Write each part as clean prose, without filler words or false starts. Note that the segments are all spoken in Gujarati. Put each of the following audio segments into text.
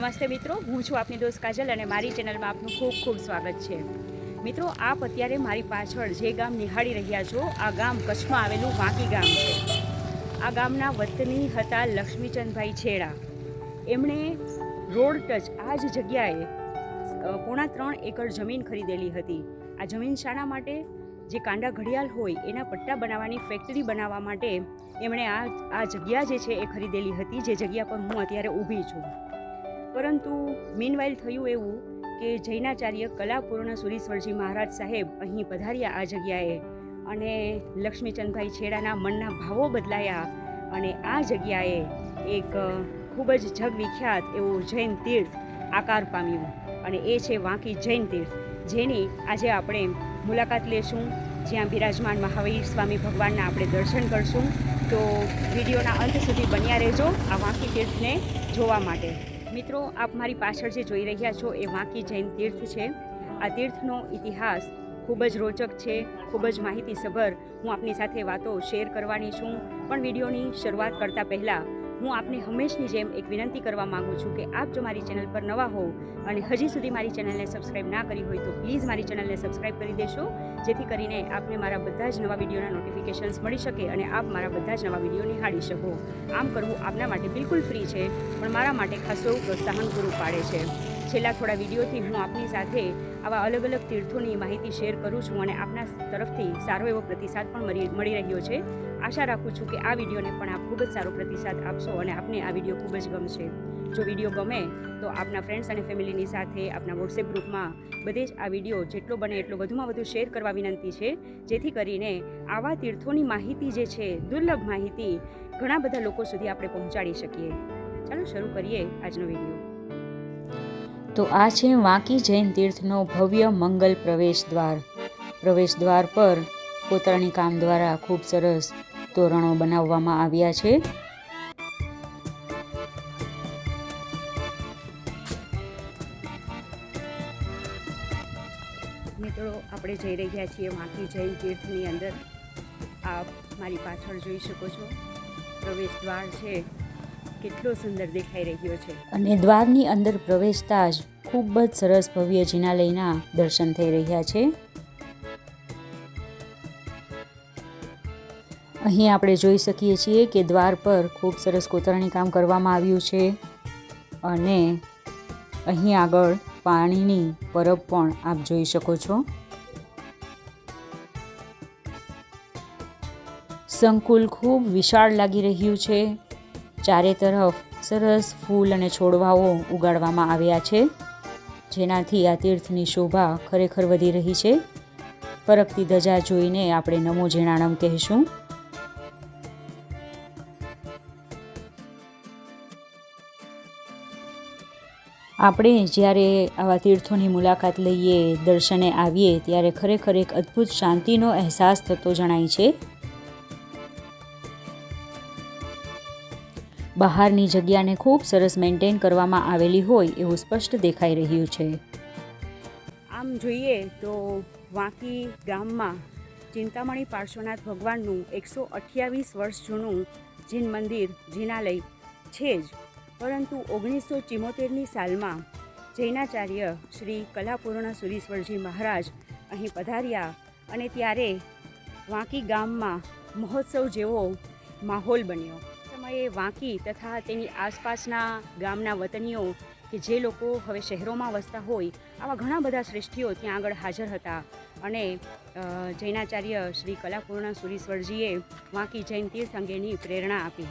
નમસ્તે મિત્રો, હું છું આપની દોસ્ત કાજલ અને મારી ચેનલમાં આપનું ખૂબ ખૂબ સ્વાગત છે. મિત્રો, આપ અત્યારે મારી પાછળ જે ગામ નિહાળી રહ્યા છો, આ ગામ કચ્છમાં આવેલું વાંકી ગામ છે. આ ગામના વતની હતા લક્ષ્મીચંદભાઈ છેડા. એમણે રોડ ટચ આ જ જગ્યાએ 3.5 એકર જમીન ખરીદેલી હતી. આ જમીન શાના માટે? જે કાંડા ઘડિયાળ હોય એના પટ્ટા બનાવવાની ફેક્ટરી બનાવવા માટે એમણે આ જગ્યા જે છે એ ખરીદેલી હતી, જે જગ્યા પર હું અત્યારે ઊભી છું. પરંતુ મીનવાઇલ થયું એવું કે જૈનાચાર્ય કલાપૂર્ણ સુરીશ્વરજી મહારાજ સાહેબ અહીં પધાર્યા આ જગ્યાએ, અને લક્ષ્મીચંદભાઈ છેડાના મનના ભાવો બદલાયા અને આ જગ્યાએ એક ખૂબ જ જગવિખ્યાત એવું જૈન તીર્થ આકાર પામ્યું, અને એ છે વાંકી જૈન તીર્થ, જેની આજે આપણે મુલાકાત લેશું. જ્યાં બિરાજમાન મહાવીર સ્વામી ભગવાનના આપણે દર્શન કરશું. તો વિડીયોના અંત સુધી બન્યા રહેજો આ વાંકી તીર્થને જોવા માટે. મિત્રો, આપ મારી પાછળ જે જોઈ રહ્યા છો એ વાંકી જૈન તીર્થ છે. આ તીર્થનો ઇતિહાસ ખૂબ જ રોચક છે, ખૂબ જ માહિતીસભર. હું આપની સાથે વાતો શેર કરવાની છું. પણ વિડીયોની શરૂઆત કરતાં પહેલાં હું આપને હંમેશની જેમ એક વિનંતી કરવા માગું છું કે આપ જો મારી ચેનલ પર નવા હો અને હજી સુધી મારી ચેનલને સબસ્ક્રાઈબ ના કરી હોય તો પ્લીઝ મારી ચેનલને સબસ્ક્રાઈબ કરી દેશો, જેથી કરીને આપને મારા બધા જ નવા વિડીયોના નોટિફિકેશન્સ મળી શકે અને આપ મારા બધા જ નવા વિડીયો નિહાળી શકો. આમ કરવું આપના માટે બિલકુલ ફ્રી છે, પણ મારા માટે ખાસો પ્રોત્સાહન પૂરું પાડે છે. છેલ્લા થોડા વિડીયોથી હું આપની સાથે આવા અલગ અલગ તીર્થોની માહિતી શેર કરું છું અને આપના તરફથી સારો એવો પ્રતિસાદ પણ મળી રહ્યો છે. આશા રાખું છું કે આ વિડીયોને પણ આપ ખૂબ જ સારો પ્રતિસાદ આપશો અને આપને આ વિડીયો ખૂબ જ ગમશે. જો વિડીયો ગમે તો આપના ફ્રેન્ડ્સ અને ફેમિલીની સાથે આપના વોટ્સએપ ગ્રુપમાં બધે જ આ વિડીયો જેટલો બને એટલો વધુમાં વધુ શેર કરવા વિનંતી છે, જેથી કરીને આવા તીર્થોની માહિતી જે છે, દુર્લભ માહિતી, ઘણા બધા લોકો સુધી આપણે પહોંચાડી શકીએ. ચાલો શરૂ કરીએ આજનો વિડીયો. તો આ છે વાંકી જૈન તીર્થનો ભવ્ય મંગલ પ્રવેશ દ્વાર. પ્રવેશ દ્વાર પર કોતરણી કામ દ્વારા ખૂબ સરસ તોરણો બનાવવામાં આવ્યા છે. મિત્રો, આપણે જઈ રહ્યા છીએ વાંકી જૈન તીર્થની અંદર. આપ મારી પાછળ જોઈ શકો છો, પ્રવેશ દ્વાર છે, કેટલો સુંદર દેખાઈ રહ્યો છે. અને દ્વારની અંદર પ્રવેશતા જ ખૂબ જ સરસ ભવ્ય જિનાલયના દર્શન થઈ રહ્યા છે. અહીં આપણે જોઈ શકીએ છીએ કે દ્વાર પર ખૂબ સરસ કોતરણી કામ કરવામાં આવ્યું છે, અને અહીં આગળ પાણીની પરબ પણ આપ જોઈ શકો છો. સંકુલ ખૂબ વિશાળ લાગી રહ્યું છે. ચારે તરફ સરસ ફૂલ અને છોડવાઓ ઉગાડવામાં આવ્યા છે, જેનાથી આ તીર્થની શોભા ખરેખર વધી રહી છે. ફરકતી ધજા જોઈને આપણે નમો જીણાણમ કહેશું. આપણે જ્યારે આવા તીર્થોની મુલાકાત લઈએ, દર્શને આવીએ, ત્યારે ખરેખર એક અદ્ભુત શાંતિનો અહેસાસ થતો જણાય છે. બહારની જગ્યાને ખૂબ સરસ મેન્ટેન કરવામાં આવેલી હોય એવું સ્પષ્ટ દેખાઈ રહ્યું છે. આમ જોઈએ તો વાંકી ગામમાં ચિંતામણી પાર્શ્વનાથ ભગવાનનું 128 વર્ષ જૂનું જૈન મંદિર, જિનાલય છે જ, પરંતુ 1974ની સાલમાં જૈનાચાર્ય શ્રી કલાપૂર્ણ સુરીશ્વરજી મહારાજ અહીં પધાર્યા, અને ત્યારે વાંકી ગામમાં મહોત્સવ જેવો માહોલ બન્યો. સમયે વાંકી તથા તેની આસપાસના ગામના વતનીઓ કે જે લોકો હવે શહેરોમાં વસતા હોય, આવા ઘણા બધા શ્રેષ્ઠીઓ ત્યાં આગળ હાજર હતા, અને જૈનાચાર્ય શ્રી કલાપૂર્ણ સુરીશ્વરજીએ વાંકી જૈન તીર્થ અંગેની પ્રેરણા આપી.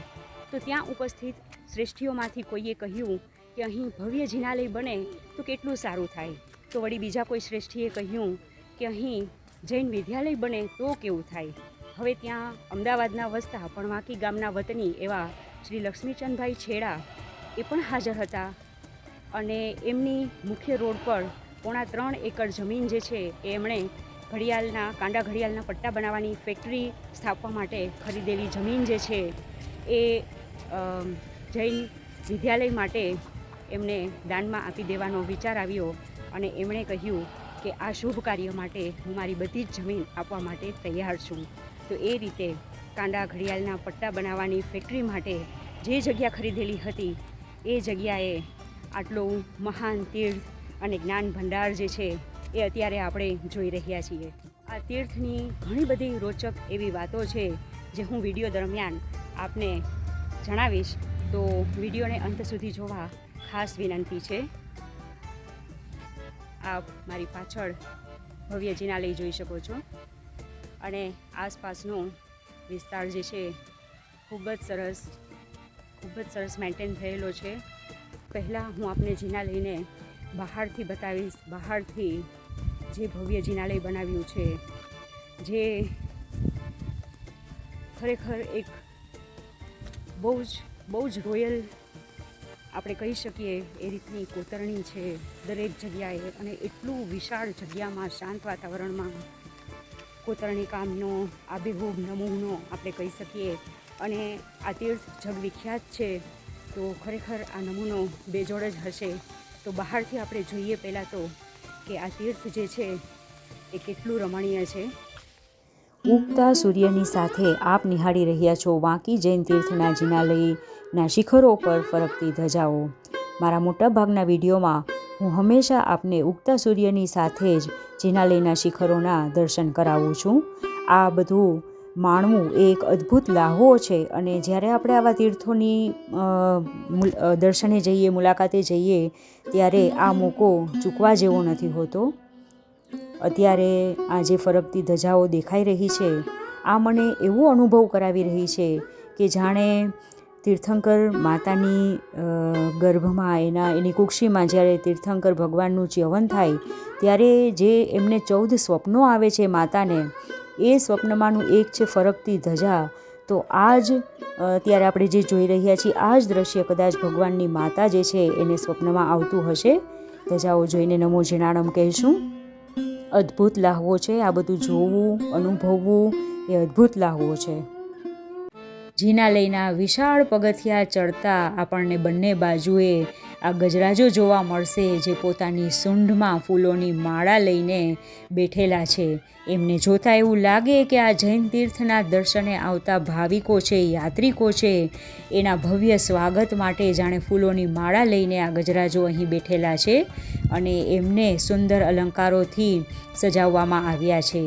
તો ત્યાં ઉપસ્થિત શ્રેષ્ઠીઓમાંથી કોઈએ કહ્યું કે અહીં ભવ્ય જિનાલય બને તો કેટલું સારું થાય. તો વળી બીજા કોઈ શ્રેષ્ઠીએ કહ્યું કે અહીં જૈન વિદ્યાલય બને તો કેવું થાય. હવે ત્યાં અમદાવાદના વસતા પણ વાંકી ગામના વતની એવા શ્રી લક્ષ્મીચંદભાઈ છેડા એ પણ હાજર હતા, અને એમની મુખ્ય રોડ પર 3.5 એકર જમીન જે છે એ એમણે કાંડા ઘડિયાળના પટ્ટા બનાવવાની ફેક્ટરી સ્થાપવા માટે ખરીદેલી જમીન જે છે એ જૈન વિદ્યાલય માટે એમને દાનમાં આપી દેવાનો વિચાર આવ્યો, અને એમણે કહ્યું કે આ શુભ કાર્ય માટે હું મારી બધી જ જમીન આપવા માટે તૈયાર છું. તો એ રીતે કાંડા ઘડિયાળના પટ્ટા બનાવવાની ફેક્ટરી માટે જે જગ્યા ખરીદેલી હતી એ જગ્યાએ આટલું મહાન તીર્થ અને જ્ઞાન ભંડાર જે છે એ અત્યારે આપણે જોઈ રહ્યા છીએ. આ તીર્થની ઘણી બધી રોચક એવી વાતો છે જે હું વિડીયો દરમિયાન આપને જણાવીશ, તો વિડીયોને અંત સુધી જોવા ખાસ વિનંતી છે. આપ મારી પાછળ ભવ્ય જિનાલય જોઈ શકો છો અને આસપાસનો વિસ્તાર જે છે ખૂબ જ સરસ મેન્ટેન થયેલો છે. પહેલાં હું આપને જિનાલયને બહારથી બતાવીશ. બહારથી જે ભવ્ય જિનાલય બનાવ્યું છે, જે ખરેખર એક બહુ જ રોયલ આપણે કહી શકીએ એ રીતની કોતરણી છે દરેક જગ્યાએ, અને એટલું વિશાળ જગ્યામાં શાંત વાતાવરણમાં કોતરણી કામનો આબેહૂબ નમૂનો આપણે કહી શકીએ. અને આ તીર્થ જગવિખ્યાત છે, તો ખરેખર આ નમૂનો બેજોડ જ હશે. તો બહારથી આપણે જોઈએ પહેલાં તો કે આ તીર્થ જે છે એ કેટલું રમણીય છે. ઉગતા સૂર્યની સાથે આપ નિહાળી રહ્યા છો વાંકી જૈન તીર્થના જિનાલયના શિખરો પર ફરકતી ધજાઓ. મારા મોટાભાગના વિડીયોમાં હું હંમેશા આપને ઉગતા સૂર્યની સાથે જ જિનાલયના શિખરોના દર્શન કરાવું છું. આ બધું માણવું એ એક અદ્ભુત લાહવો છે, અને જ્યારે આપણે આવા તીર્થોની દર્શને જઈએ, મુલાકાતે જઈએ, ત્યારે આ મોકો ચૂકવા જેવો નથી હોતો. અત્યારે આ જે ફરકતી ધજાઓ દેખાઈ રહી છે, આ મને એવો અનુભવ કરાવી રહી છે કે જાણે તીર્થંકર માતાની ગર્ભમાં એની કુક્ષીમાં જ્યારે તીર્થંકર ભગવાનનું ચ્યવન થાય ત્યારે જે એમને 14 સ્વપ્નો આવે છે માતાને, એ સ્વપ્નમાંનું એક છે ફરકતી ધજા. તો આ જ અત્યારે આપણે જે જોઈ રહ્યા છીએ આ જ દ્રશ્ય કદાચ ભગવાનની માતા જે છે એને સ્વપ્નમાં આવતું હશે. ધજાઓ જોઈને નમો જીણાણમ કહેશું. અદ્ભુત લાહવો છે. આ બધું જોવું, અનુભવવું એ અદ્ભુત લાહવો છે. જિનાલયના વિશાળ પગથિયા ચડતા આપણને બંને બાજુએ આ ગજરાજો જોવા મળશે, જે પોતાની સૂંઢમાં ફૂલોની માળા લઈને બેઠેલા છે. એમને જોતાં એવું લાગે કે આ જૈન તીર્થના દર્શને આવતા ભાવિકો છે, યાત્રિકો છે, એના ભવ્ય સ્વાગત માટે જાણે ફૂલોની માળા લઈને આ ગજરાજો અહીં બેઠેલા છે, અને એમને સુંદર અલંકારોથી સજાવવામાં આવ્યા છે.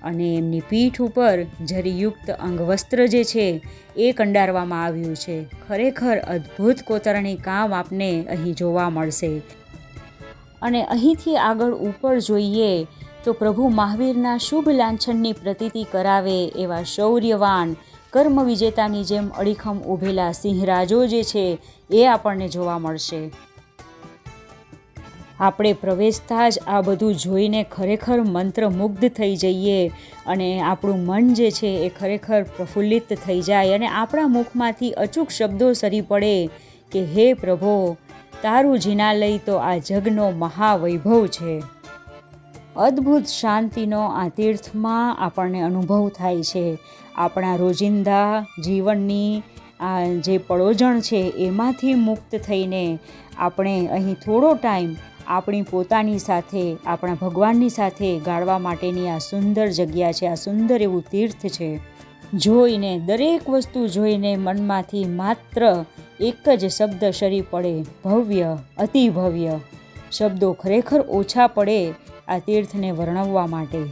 અને એમની પીઠ ઉપર જરીયુક્ત અંગવસ્ત્ર જે છે એ કંડારવામાં આવ્યું છે. ખરેખર અદ્ભુત કોતરણી કામ આપને અહીં જોવા મળશે. અને અહીંથી આગળ ઉપર જોઈએ તો પ્રભુ મહાવીરના શુભ લાંછનની પ્રતીતિ કરાવે એવા શૌર્યવાન કર્મ વિજેતાની જેમ અડીખમ ઊભેલા સિંહરાજો જે છે એ આપણને જોવા મળશે. આપણે પ્રવેશતા જ આ બધું જોઈને ખરેખર મંત્રમુગ્ધ થઈ જઈએ, અને આપણું મન જે છે એ ખરેખર પ્રફુલ્લિત થઈ જાય, અને આપણા મુખમાંથી અચૂક શબ્દો સરી પડે કે હે પ્રભો, તારું જિનાલય તો આ જગનો મહાવૈભવ છે. અદ્ભુત શાંતિનો આ તીર્થમાં આપણને અનુભવ થાય છે. આપણા રોજિંદા જીવનની આ જે પળોજણ છે એમાંથી મુક્ત થઈને આપણે અહીં થોડો ટાઈમ આપણી પોતાની સાથે, આપણા ભગવાનની સાથે ગાળવા માટેની આ સુંદર જગ્યા છે, આ સુંદર એવું તીર્થ છે. જોઈને, દરેક વસ્તુ જોઈને મનમાંથી માત્ર એક જ શબ્દ સરી પડે, ભવ્ય, અતિ ભવ્ય. શબ્દો ખરેખર ઓછા પડે આ તીર્થને વર્ણવવા માટે.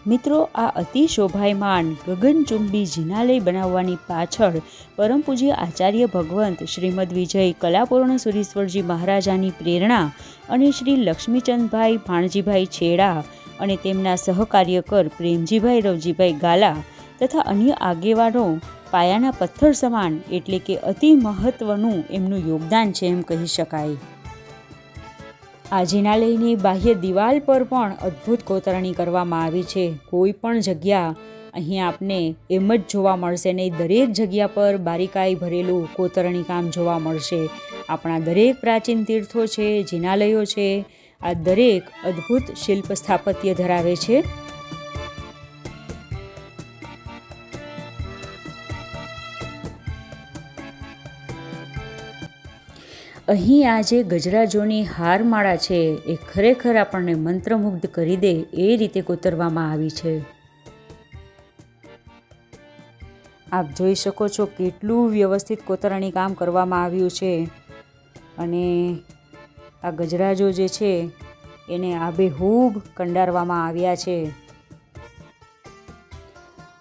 મિત્રો, આ અતિ શોભાયમાન ગગનચુંબી જિનાલય બનાવવાની પાછળ પરમ પૂજ્ય આચાર્ય ભગવંત શ્રીમદ વિજય કલાપૂર્ણ સુરીશ્વરજી મહારાજાની પ્રેરણા અને શ્રી લક્ષ્મીચંદભાઈ ભાણજીભાઈ છેડા અને તેમના સહકાર્યકર પ્રેમજીભાઈ રવજીભાઈ ગાલા તથા અન્ય આગેવાનો પાયાના પથ્થર સમાન એટલે કે અતિ મહત્વનું એમનું યોગદાન છે એમ કહી શકાય. આ જિનાલયની બાહ્ય દિવાલ પર પણ અદ્ભુત કોતરણી કરવામાં આવી છે. કોઈ પણ જગ્યા અહીં આપને એમ જ જોવા મળશે નહીં. દરેક જગ્યા પર બારીકાઈ ભરેલું કોતરણી કામ જોવા મળશે. આપણા દરેક પ્રાચીન તીર્થો છે, જિનાલયો છે, આ દરેક અદ્ભુત શિલ્પ સ્થાપત્ય ધરાવે છે. અહીં આ જે ગજરાજોની હારમાળા છે એ ખરેખર આપણને મંત્રમુગ્ધ કરી દે એ રીતે કોતરવામાં આવી છે. આપ જોઈ શકો છો કેટલું વ્યવસ્થિત કોતરણી કામ કરવામાં આવ્યું છે. અને આ ગજરાજો જે છે એને આબેહૂબ કંડારવામાં આવ્યા છે.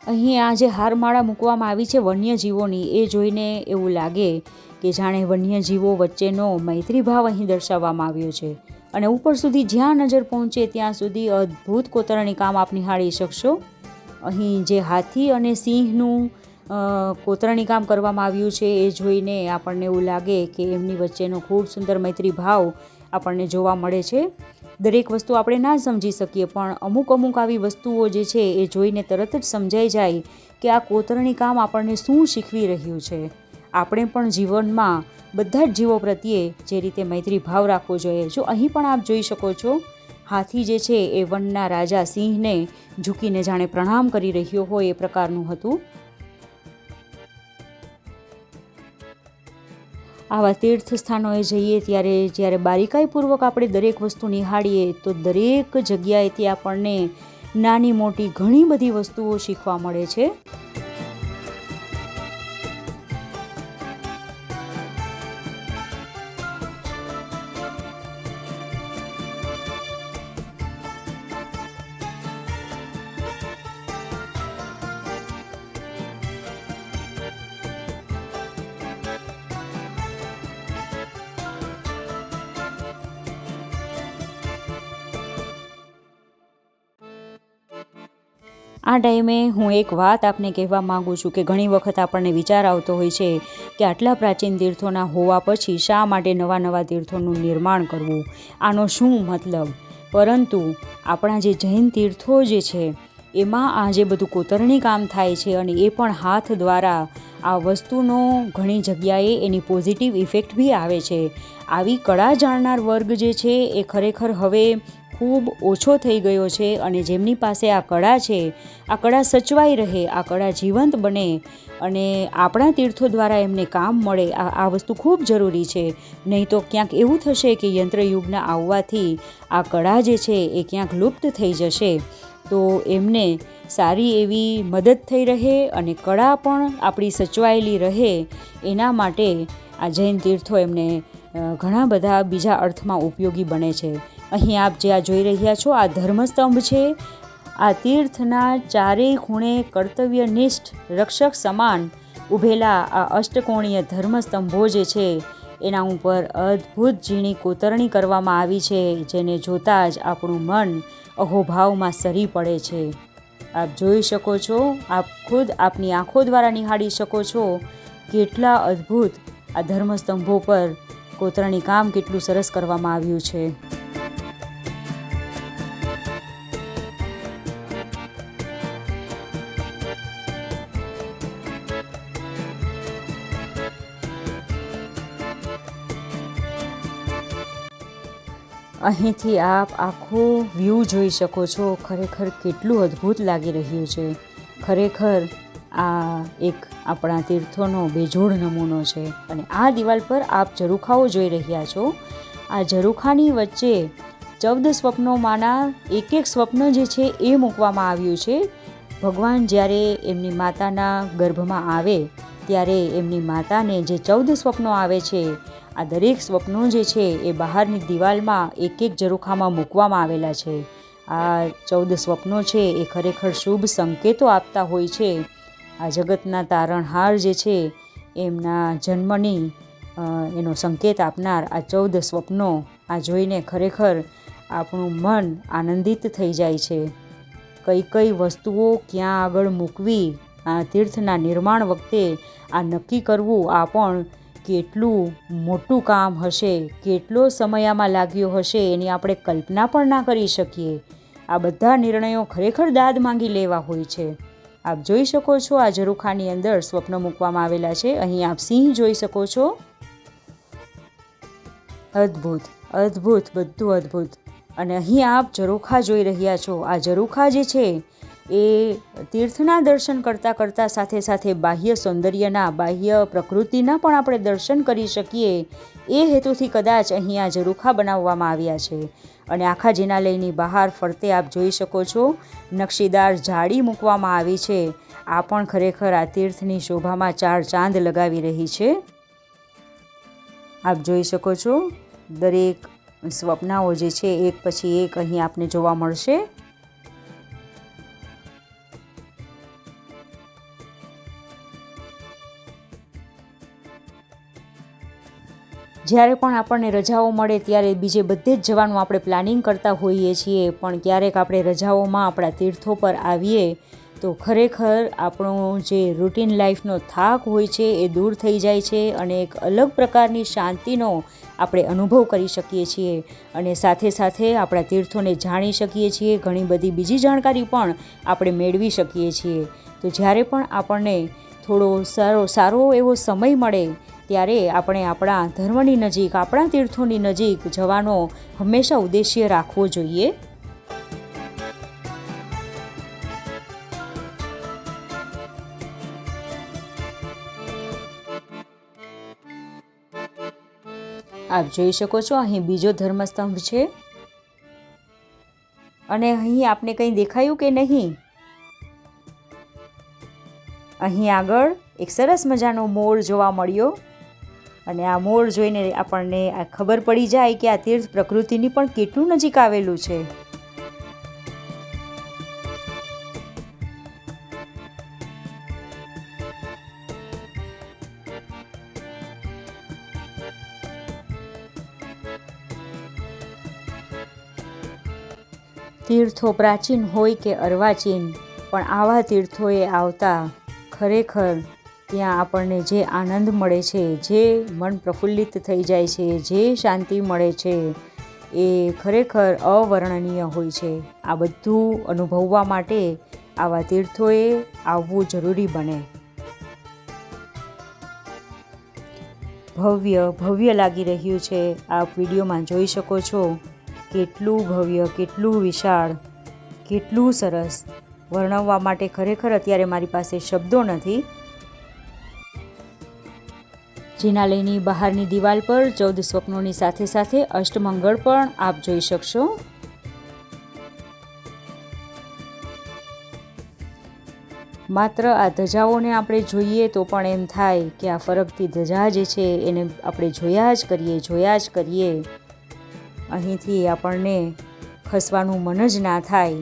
અહીં આ જે હારમાળા મૂકવામાં આવી છે વન્યજીવોની, એ જોઈને એવું લાગે કે જાણે વન્યજીવો વચ્ચેનો મૈત્રી ભાવ અહીં દર્શાવવામાં આવ્યો છે. અને ઉપર સુધી જ્યાં નજર પહોંચે ત્યાં સુધી અદ્ભુત કોતરણી કામ આપ નિહાળી શકશો. અહીં જે હાથી અને સિંહનું કોતરણી કામ કરવામાં આવ્યું છે એ જોઈને આપણને એવું લાગે કે એમની વચ્ચેનો ખૂબ સુંદર મૈત્રી ભાવ આપણને જોવા મળે છે. દરેક વસ્તુ આપણે ના સમજી શકીએ, પણ અમુક આવી વસ્તુઓ જે છે એ જોઈને તરત જ સમજાઈ જાય કે આ કોતરણી કામ આપણને શું શીખવી રહ્યું છે. આપણે પણ જીવનમાં બધા જ જીવો પ્રત્યે જે રીતે મૈત્રી ભાવ રાખવો જોઈએ. જો અહીં પણ આપ જોઈ શકો છો, હાથી જે છે એ વનના રાજા સિંહને ઝૂકીને જાણે પ્રણામ કરી રહ્યો હોય એ પ્રકારનું હતું. આવા તીર્થ સ્થાનોએ જઈએ ત્યારે જ્યારે બારીકાઈપૂર્વક આપણે દરેક વસ્તુ નિહાળીએ તો દરેક જગ્યાએથી આપણને નાની મોટી ઘણી બધી વસ્તુઓ શીખવા મળે છે. આ ટાઈમે હું એક વાત આપને કહેવા માગું છું કે ઘણી વખત આપણને વિચાર આવતો હોય છે કે આટલા પ્રાચીન તીર્થોના હોવા પછી શા માટે નવા તીર્થોનું નિર્માણ કરવું, આનો શું મતલબ. પરંતુ આપણા જે જૈન તીર્થો જે છે એમાં આ જે બધું કોતરણી કામ થાય છે અને એ પણ હાથ દ્વારા, આ વસ્તુનો ઘણી જગ્યાએ એની પોઝિટિવ ઇફેક્ટ બી આવે છે. આવી કળા જાણનાર વર્ગ જે છે એ ખરેખર હવે ખૂબ ઓછો થઈ ગયો છે. અને જેમની પાસે આ કળા છે, આ કળા સચવાઈ રહે, આ કળા જીવંત બને અને આપણા તીર્થો દ્વારા એમને કામ મળે, આ વસ્તુ ખૂબ જરૂરી છે. નહીં તો ક્યાંક એવું થશે કે યંત્રયુગના આવવાથી આ કળા જે છે એ ક્યાંક લુપ્ત થઈ જશે. તો એમને સારી એવી મદદ થઈ રહે અને કળા પણ આપણી સચવાયેલી રહે, એના માટે આ જૈન તીર્થો એમને ઘણા બધા બીજા અર્થમાં ઉપયોગી બને છે. અહીં આપ જે આ જોઈ રહ્યા છો આ ધર્મસ્તંભ છે. આ તીર્થના ચારેય ખૂણે કર્તવ્યનિષ્ઠ રક્ષક સમાન ઊભેલા આ અષ્ટકોણીય ધર્મસ્તંભો જે છે એના ઉપર અદ્ભુત ઝીણી કોતરણી કરવામાં આવી છે, જેને જોતાં જ આપણું મન અહોભાવમાં સરી પડે છે. આપ જોઈ શકો છો, આપ ખુદ આપની આંખો દ્વારા નિહાળી શકો છો કેટલા અદ્ભુત આ ધર્મસ્તંભો પર કોતરણી કામ કેટલું સરસ કરવામાં આવ્યું છે. અહીંથી આપ આખો વ્યૂ જોઈ શકો છો. ખરેખર કેટલું અદ્ભુત લાગી રહ્યું છે. ખરેખર આ એક આપણા તીર્થોનો બેજોડ નમૂનો છે. અને આ દિવાલ પર આપ ઝરૂખાઓ જોઈ રહ્યા છો. આ ઝરૂખાની વચ્ચે 14 સ્વપ્નોમાંના એક સ્વપ્ન જે છે એ મૂકવામાં આવ્યું છે. ભગવાન જ્યારે એમની માતાના ગર્ભમાં આવે ત્યારે એમની માતાને જે 14 સ્વપ્નો આવે છે, આ દરેક સ્વપ્નો જે છે એ બહારની દિવાલમાં એક ઝરૂખામાં મૂકવામાં આવેલા છે. આ 14 સ્વપ્નો છે એ ખરેખર શુભ સંકેતો આપતા હોય છે. આ જગતના તારણહાર જે છે એમના જન્મની એનો સંકેત આપનાર આ 14 સ્વપ્નો આ જોઈને ખરેખર આપણું મન આનંદિત થઈ જાય છે. કઈ વસ્તુઓ ક્યાં આગળ મૂકવી, આ તીર્થના નિર્માણ વખતે આ નક્કી કરવું, આ પણ કેટલું મોટું કામ હશે, કેટલો સમય આમાં લાગ્યો હશે એની આપણે કલ્પના પણ ના કરી શકીએ. આ બધા નિર્ણયો ખરેખર દાદ માંગી લેવા હોય છે. આપ જોઈ શકો છો આ ઝરૂખાની અંદર સ્વપ્ન મૂકવામાં આવેલા છે. અહીં આપ સિંહ જોઈ શકો છો. અદ્ભુત અદ્ભુત, બધું અદ્ભુત. અને અહીં આપ ઝરૂખા જોઈ રહ્યા છો. આ ઝરૂખા જે છે એ તીર્થના દર્શન કરતાં સાથે સાથે બાહ્ય સૌંદર્યના, બાહ્ય પ્રકૃતિના પણ આપણે દર્શન કરી શકીએ એ હેતુથી કદાચ અહીં આ ઝરૂખા બનાવવામાં આવ્યા છે. અને આખા જિનાલયની બહાર ફરતે આપ જોઈ શકો છો નકશીદાર જાળી મૂકવામાં આવી છે. આ પણ ખરેખર આ તીર્થની શોભામાં 4 ચાંદ લગાવી રહી છે. આપ જોઈ શકો છો દરેક સ્વપ્નાઓ જે છે એક પછી એક અહીં આપને જોવા મળશે. જ્યારે પણ આપણને રજાઓ મળે ત્યારે બીજે બધે જ જવાનું આપણે પ્લાનિંગ કરતા હોઈએ છીએ, પણ ક્યારેક આપણે રજાઓમાં આપણા તીર્થો પર આવીએ તો ખરેખર આપણો જે રૂટીન લાઈફનો થાક હોય છે એ દૂર થઈ જાય છે અને એક અલગ પ્રકારની શાંતિનો આપણે અનુભવ કરી શકીએ છીએ અને સાથે સાથે આપણા તીર્થોને જાણી શકીએ છીએ. ઘણી બધી બીજી જાણકારી પણ આપણે મેળવી શકીએ છીએ. તો જ્યારે પણ આપણને થોડો સારો એવો સમય મળે ત્યારે આપણે આપણા ધર્મની નજીક, આપણા તીર્થોની નજીક જવાનો હંમેશા ઉદ્દેશ્ય રાખવો જોઈએ. આપ જોઈ શકો છો અહીં બીજો ધર્મસ્તંભ છે અને અહીં આપને કંઈ દેખાયું કે નહીં? અહીં આગળ એક સરસ મજાનો મોર જોવા મળ્યો અને આ મોર જોઈને આપણને આ ખબર પડી જાય કે આ તીર્થ પ્રકૃતિની પણ કેટલું નજીક આવેલું છે. તીર્થો પ્રાચીન હોય કે અર્વાચીન, પણ આવા તીર્થોએ આવતા ખરેખર ત્યાં આપણને જે આનંદ મળે છે, જે મન પ્રફુલ્લિત થઈ જાય છે, જે શાંતિ મળે છે એ ખરેખર અવર્ણનીય હોય છે. આ બધું અનુભવવા માટે આવા તીર્થોએ આવવું જરૂરી બને. ભવ્ય લાગી રહ્યું છે. આપ વિડીયોમાં જોઈ શકો છો કેટલું ભવ્ય, કેટલું વિશાળ, કેટલું સરસ. વર્ણવવા માટે ખરેખર અત્યારે મારી પાસે શબ્દો નથી. જિનાલયની બહારની દિવાલ પર 14 સ્વપ્નોની સાથે સાથે અષ્ટમંગળ પણ આપ જોઈ શકશો. માત્ર આ ધજાઓને આપણે જોઈએ તો પણ એમ થાય કે આ ફરકતી ધજા જે છે એને આપણે જોયા જ કરીએ. અહીંથી આપણને ખસવાનું મન જ ના થાય.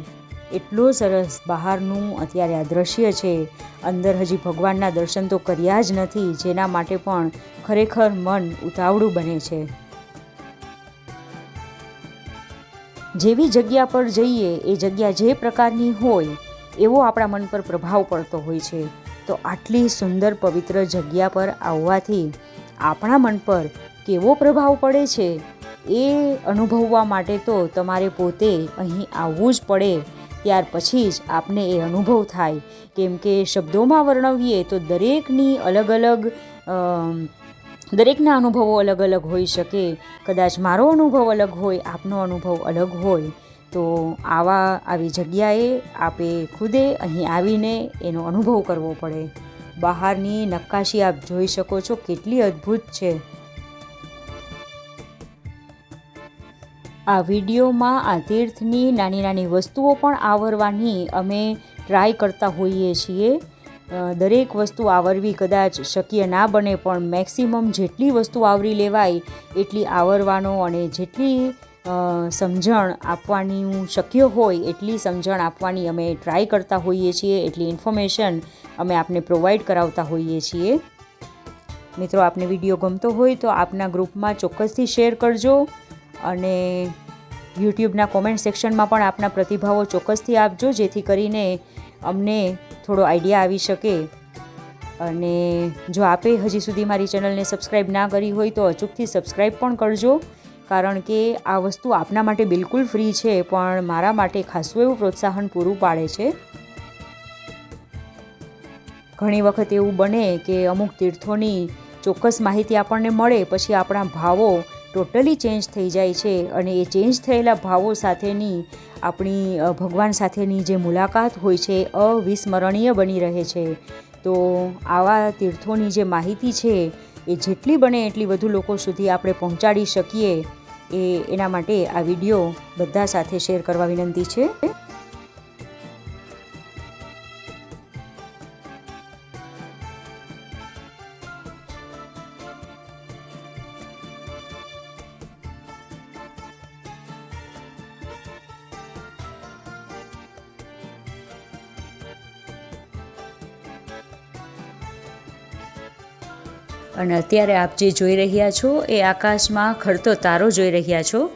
એટલો સરસ બહારનું અત્યારે આ દ્રશ્ય છે. અંદર હજી ભગવાનના દર્શન તો કર્યા જ નથી, જેના માટે પણ ખરેખર મન ઉતાવળું બને છે. જેવી જગ્યા પર જઈએ એ જગ્યા જે પ્રકારની હોય એવો આપણા મન પર પ્રભાવ પડતો હોય છે. તો આટલી સુંદર પવિત્ર જગ્યા પર આવવાથી આપણા મન પર કેવો પ્રભાવ પડે છે એ અનુભવવા માટે તો તમારે પોતે અહીં આવવું જ પડે. ત્યાર પછી જ આપને એ અનુભવ થાય. કેમ કે શબ્દોમાં વર્ણવીએ તો દરેકના અનુભવો અલગ અલગ હોઈ શકે. કદાચ મારો અનુભવ અલગ હોય, આપનો અનુભવ અલગ હોય. તો આવી જગ્યાએ આપે ખુદે અહીં આવીને એનો અનુભવ કરવો પડે. બહારની નક્કાશી આપ જોઈ શકો છો કેટલી અદ્ભુત છે. આ વિડીયોમાં આ તીર્થની નાની નાની વસ્તુઓ પણ આવરવાની અમે ટ્રાય કરતા હોઈએ છીએ. દરેક વસ્તુ આવરવી કદાચ શક્ય ના બને, પણ મેક્સિમમ જેટલી વસ્તુ આવરી લેવાય એટલી આવરવાનો અને જેટલી સમજણ આપવાની શક્ય હોય એટલી સમજણ આપવાની અમે ટ્રાય કરતા હોઈએ છીએ. એટલી ઇન્ફોર્મેશન અમે આપને પ્રોવાઈડ કરાવતા હોઈએ છીએ. મિત્રો, આપને વિડીયો ગમતો હોય તો આપના ગ્રુપમાં ચોક્કસથી શેર કરજો અને યુટ્યુબના કોમેન્ટ સેક્શનમાં પણ આપના પ્રતિભાવો ચોક્કસથી આપજો, જેથી કરીને અમને થોડો આઈડિયા આવી શકે. અને જો આપે હજી સુધી મારી ચેનલને સબસ્ક્રાઈબ ના કરી હોય તો અચૂકથી સબસ્ક્રાઈબ પણ કરજો, કારણ કે આ વસ્તુ આપના માટે બિલકુલ ફ્રી છે, પણ મારા માટે ખાસું એવું પ્રોત્સાહન પૂરું પાડે છે. ઘણી વખત એવું બને કે અમુક તીર્થોની ચોક્કસ માહિતી આપણને મળે, પછી આપણા ભાવો ટોટલી ચેન્જ થઈ જાય છે અને એ ચેન્જ થયેલા ભાવો સાથેની આપણી ભગવાન સાથેની જે મુલાકાત હોય છે અવિસ્મરણીય બની રહે છે. તો આવા તીર્થોની જે માહિતી છે એ જેટલી બને એટલી વધુ લોકો સુધી આપણે પહોંચાડી શકીએ એના માટે આ વિડીયો બધા સાથે શેર કરવા વિનંતી છે. અને અત્યારે આપ જે જોઈ રહ્યા છો એ આકાશમાં ખરતો તારો જોઈ રહ્યા છો.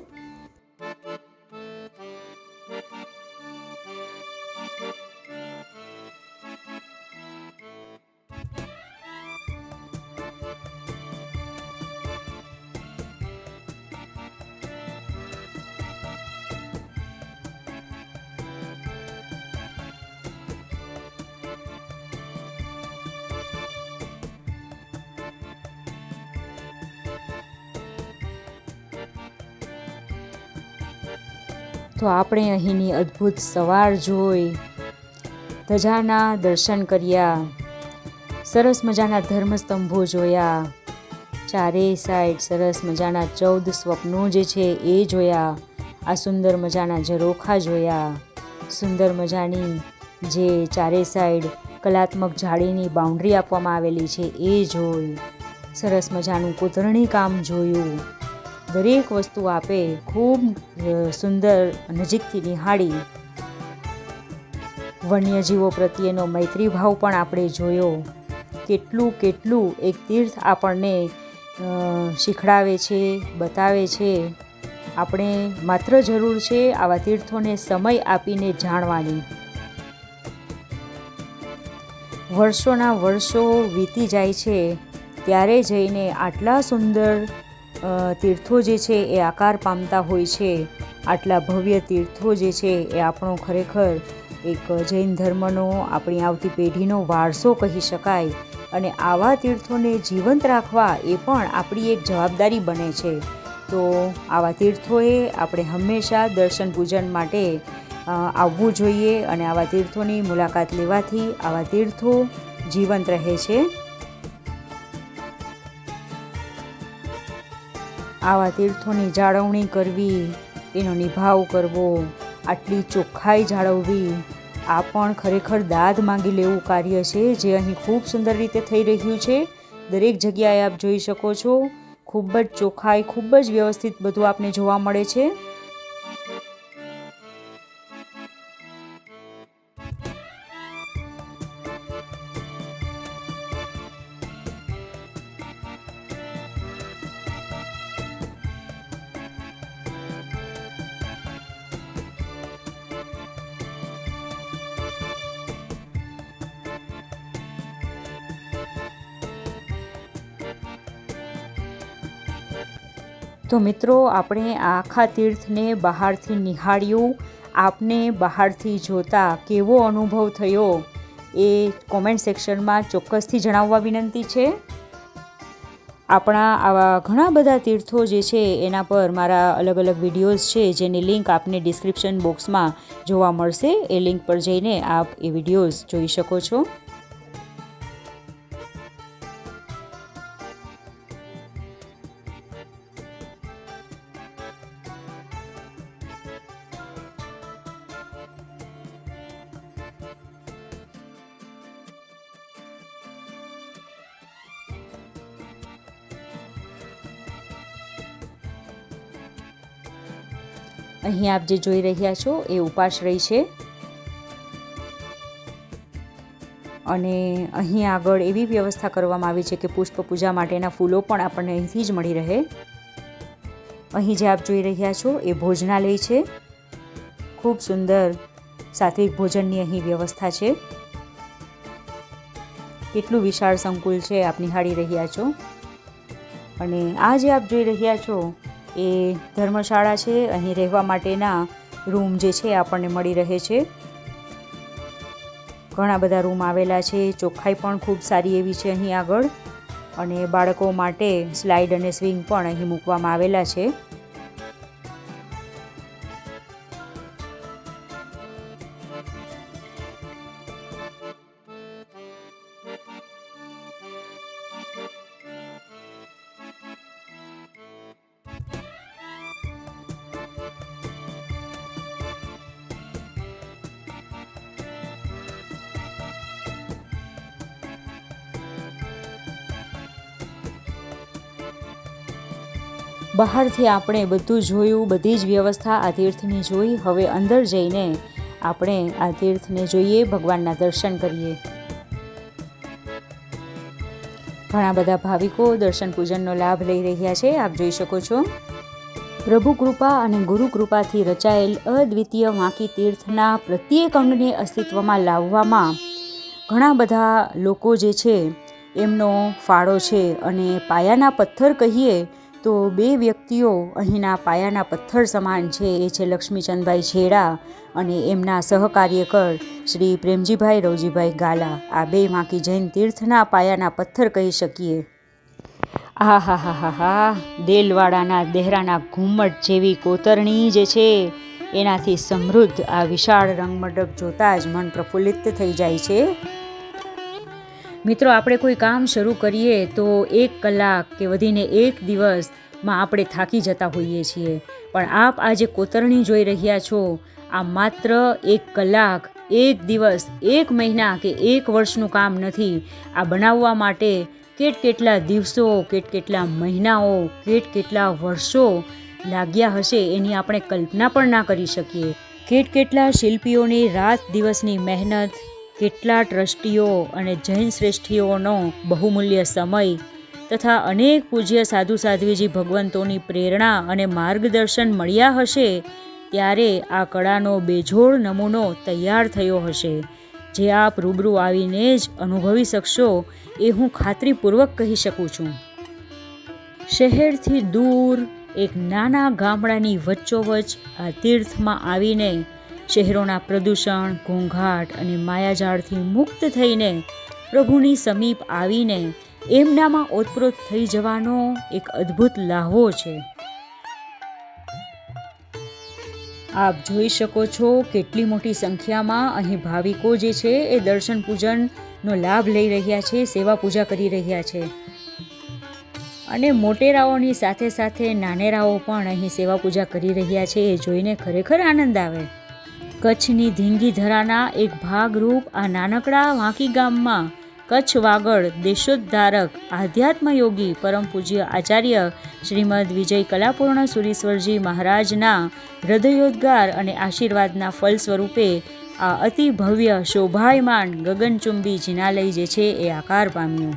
તો આપણે અહીંની અદ્ભુત સવાર જોઈ, ધજાના દર્શન કર્યા, સરસ મજાના ધર્મસ્તંભો જોયા, ચારેય સાઈડ સરસ મજાના 14 સ્વપ્નો જે છે એ જોયા, આ સુંદર મજાના ઝરોખા જોયા, સુંદર મજાની જે ચારેય સાઈડ કલાત્મક જાળીની બાઉન્ડ્રી આપવામાં આવેલી છે એ જોઈ, સરસ મજાનું કોતરણી કામ જોયું. દરેક વસ્તુ આપે ખૂબ સુંદર નજીકથી નિહાળી. વન્યજીવો પ્રત્યેનો મૈત્રી ભાવ પણ આપણે જોયો. કેટલું એક તીર્થ આપણને શીખડાવે છે, બતાવે છે. આપણે માત્ર જરૂર છે આવા તીર્થોને સમય આપીને જાણવાની. વર્ષોના વર્ષો વીતી જાય છે ત્યારે જઈને આટલા સુંદર તીર્થો જે છે એ આકાર પામતા હોય છે. આટલા ભવ્ય તીર્થો જે છે એ આપણો ખરેખર એક જૈન ધર્મનો, આપણી આવતી પેઢીનો વારસો કહી શકાય. અને આવા તીર્થોને જીવંત રાખવા એ પણ આપણી એક જવાબદારી બને છે. તો આવા તીર્થોએ આપણે હંમેશા દર્શન પૂજન માટે આવવું જોઈએ અને આવા તીર્થોની મુલાકાત લેવાથી આવા તીર્થો જીવંત રહે છે. આવા તીર્થોની જાળવણી કરવી, એનો નિભાવ કરવો, આટલી ચોખ્ખાઈ જાળવવી, આ પણ ખરેખર દાદ માંગી લેવું કાર્ય છે, જે અહીં ખૂબ સુંદર રીતે થઈ રહ્યું છે. દરેક જગ્યાએ આપ જોઈ શકો છો, ખૂબ જ ચોખ્ખાઈ, ખૂબ જ વ્યવસ્થિત બધું આપને જોવા મળે છે. તો મિત્રો, આપણે આખા તીર્થને બહારથી નિહાળ્યું. આપને બહારથી જોતા કેવો અનુભવ થયો એ કોમેન્ટ સેક્શનમાં ચોક્કસથી જણાવવા વિનંતી છે. આપણા આવા ઘણા બધા તીર્થો જે છે એના પર મારા અલગ અલગ વિડીયોઝ છે, જેની લિંક આપને ડિસ્ક્રિપ્શન બોક્સમાં જોવા મળશે. એ લિંક પર જઈને આપ એ વિડીયોઝ જોઈ શકો છો. અહીં આપ જે જોઈ રહ્યા છો એ ઉપાશ્રય છે અને અહીં આગળ એવી વ્યવસ્થા કરવામાં આવી છે કે પુષ્પ પૂજા માટેના ફૂલો પણ આપણને અહીંથી જ મળી રહે. અહીં જે આપ જોઈ રહ્યા છો એ ભોજનાલય છે. ખૂબ સુંદર સાત્વિક ભોજનની અહીં વ્યવસ્થા છે. કેટલું વિશાળ સંકુલ છે આપ નિહાળી રહ્યા છો. અને આ જે આપ જોઈ રહ્યા છો એ ધર્મશાળા છે. અહીં રહેવા માટેના રૂમ જે છે આપણને મળી રહે છે. ઘણા બધા રૂમ આવેલા છે. ચોખ્ખાઈ પણ ખૂબ સારી એવી છે અહીં આગળ. અને બાળકો માટે સ્લાઇડ અને સ્વિંગ પણ અહીં મૂકવામાં આવેલા છે. બહારથી આપણે બધું જોયું, બધી જ વ્યવસ્થા આ તીર્થની જોઈ. હવે અંદર જઈને આપણે આ તીર્થને જોઈએ, ભગવાનના દર્શન કરીએ. ઘણા બધા ભાવિકો દર્શન પૂજનનો લાભ લઈ રહ્યા છે. આપ જોઈ શકો છો. પ્રભુ કૃપા અને ગુરુ કૃપાથી રચાયેલ અદ્વિતીય વાંકી તીર્થના પ્રત્યેક અંગને અસ્તિત્વમાં લાવવામાં ઘણા બધા લોકો જે છે એમનો ફાળો છે. અને પાયાના પથ્થર કહીએ તો 2 વ્યક્તિઓ અહીંના પાયાના પથ્થર સમાન છે. એ છે લક્ષ્મીચંદભાઈ છેડા અને એમના સહકાર્યકર શ્રી પ્રેમજીભાઈ રવજીભાઈ ગાલા. આ 2 વાંકી જૈન તીર્થના પાયાના પથ્થર કહી શકીએ. હા, દેલવાડાના દેહરાના ઘુમ્મટ જેવી કોતરણી જે છે એનાથી સમૃદ્ધ આ વિશાળ રંગમંડપ જોતા જ મન પ્રફુલ્લિત થઈ જાય છે. મિત્રો, આપણે કોઈ કામ શરૂ કરીએ તો 1 કલાક કે વધીને 1 દિવસમાં આપણે થાકી જતા હોઈએ છીએ. પણ આપ આ જે કોતરણી જોઈ રહ્યા છો, આ માત્ર 1 કલાક, 1 દિવસ, 1 મહિના કે 1 વર્ષનું કામ નથી. આ બનાવવા માટે કેટલા દિવસો, કેટલા મહિનાઓ, કેટલા વર્ષો લાગ્યા હશે એની આપણે કલ્પના પણ ના કરી શકીએ. કેટલા શિલ્પીઓની રાત દિવસની મહેનત, કેટલા ટ્રસ્ટીઓ અને જૈન શ્રેષ્ઠીઓનો બહુમૂલ્ય સમય તથા અનેક પૂજ્ય સાધુ સાધ્વીજી ભગવંતોની પ્રેરણા અને માર્ગદર્શન મળ્યા હશે ત્યારે આ કળાનો બેજોડ નમૂનો તૈયાર થયો હશે, જે આપ રૂબરૂ આવીને જ અનુભવી શકશો એ હું ખાતરીપૂર્વક કહી શકું છું. શહેરથી દૂર એક નાના ગામડાની વચ્ચોવચ્ચ આ તીર્થમાં આવીને શહેરોના પ્રદૂષણ, ઘોંઘાટ અને માયાજાળથી મુક્ત થઈને પ્રભુની સમીપ આવીને એમનામાં ઓતપ્રોત થઈ જવાનો એક અદ્ભુત લાહવો છે. આપ જોઈ શકો છો કેટલી મોટી સંખ્યામાં અહીં ભાવિકો જે છે એ દર્શન પૂજનનો લાભ લઈ રહ્યા છે, સેવા પૂજા કરી રહ્યા છે. અને મોટેરાઓની સાથે સાથે નાનેરાઓ પણ અહીં સેવા પૂજા કરી રહ્યા છે. એ જોઈને ખરેખર આનંદ આવે. કચ્છની ધીંગી ધરાના એક ભાગરૂપ આ નાનકડા વાંકી ગામમાં કચ્છ વાગડ દેશોદ્ધારક આધ્યાત્મયોગી પરમ પૂજ્ય આચાર્ય શ્રીમદ વિજય કલાપૂર્ણ સુરીશ્વરજી મહારાજના હૃદયોદ્ગાર અને આશીર્વાદના ફલ સ્વરૂપે આ અતિ ભવ્ય શોભાયમાન ગગનચુંબી જિનાલય જે છે એ આકાર પામ્યું.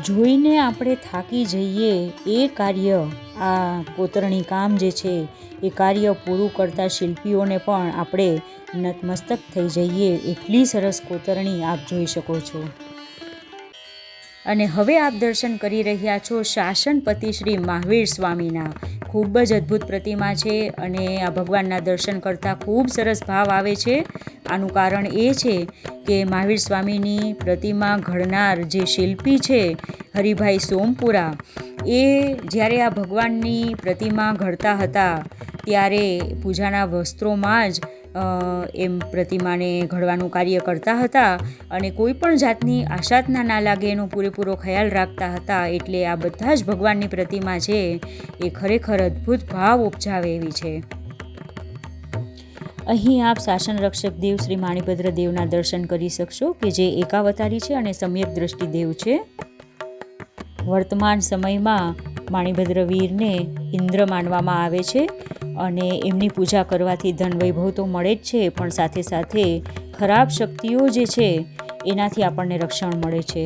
જોઈને આપણે થાકી જઈએ એ કાર્ય, આ કોતરણી કામ જે છે એ કાર્ય પૂરું કરતા શિલ્પીઓને પણ આપણે નતમસ્તક થઈ જઈએ. એટલી સરસ કોતરણી આપ જોઈ શકો છો. અને હવે આપ દર્શન કરી રહ્યા છો શાસનપતિ શ્રી મહાવીર સ્વામીના. ખૂબ જ અદ્ભુત પ્રતિમા છે અને આ ભગવાનના દર્શન કરતાં ખૂબ સરસ ભાવ આવે છે. આનું કારણ એ છે કે મહાવીર સ્વામીની પ્રતિમા ઘડનાર જે શિલ્પી છે હરિભાઈ સોમપુરા, એ જ્યારે આ ભગવાનની પ્રતિમા ઘડતા હતા ત્યારે પૂજાના વસ્ત્રોમાં જ એમ પ્રતિમાને ઘડવાનું કાર્ય કરતા હતા અને કોઈ પણ જાતની આશાતના ના લાગે એનો પૂરેપૂરો ખ્યાલ રાખતા હતા. એટલે આ બધા જ ભગવાનની પ્રતિમા છે એ ખરેખર અદ્ભુત ભાવ ઉપજાવે એવી છે. અહીં આપ શાસન રક્ષક દેવ શ્રી માણીભદ્ર દેવના દર્શન કરી શકશો કે જે એકાવતારી છે અને સમ્યક દ્રષ્ટિ દેવ છે. વર્તમાન સમયમાં માણીભદ્ર વીરને ઇન્દ્ર માનવામાં આવે છે અને એમની પૂજા કરવાથી ધન વૈભવ તો મળે જ છે, પણ સાથે સાથે ખરાબ શક્તિઓ જે છે એનાથી આપણને રક્ષણ મળે છે.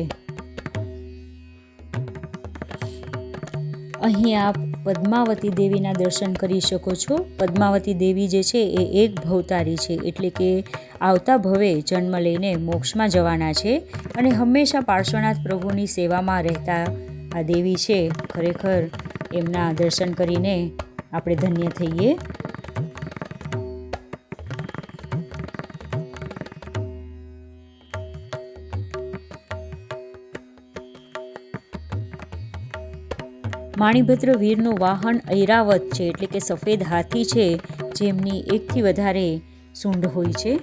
અહીં આપ પદ્માવતી દેવીના દર્શન કરી શકો છો. પદ્માવતી દેવી જે છે એ એક ભવતારી છે, એટલે કે આવતા ભવે જન્મ લઈને મોક્ષમાં જવાના છે અને હંમેશા પાર્શ્વનાથ પ્રભુની સેવામાં રહેતા આ દેવી છે. ખરેખર એમના દર્શન કરીને આપણે ધન્ય થઈએ. માણીભદ્ર વીરનું વાહન ઐરાવત છે, એટલે કે સફેદ હાથી છે, જેમની 1થી વધારે સૂંઢ હોય છે.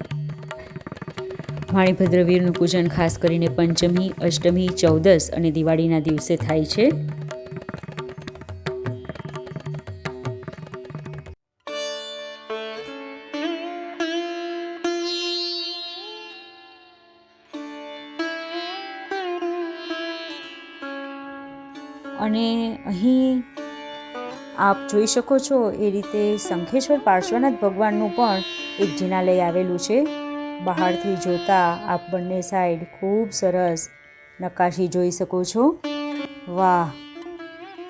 માણીભદ્ર વીરનું પૂજન ખાસ કરીને પંચમી, અષ્ટમી, 14 અને દિવાળીના દિવસે થાય છે. અને અહીં આપ જોઈ શકો છો એ રીતે શંખેશ્વર પાર્શ્વનાથ ભગવાનનું પણ એક જિનાલય આવેલું છે. બહારથી જોતા આપ બંને સાઈડ ખૂબ સરસ નકાશી જોઈ શકો છો. વાહ,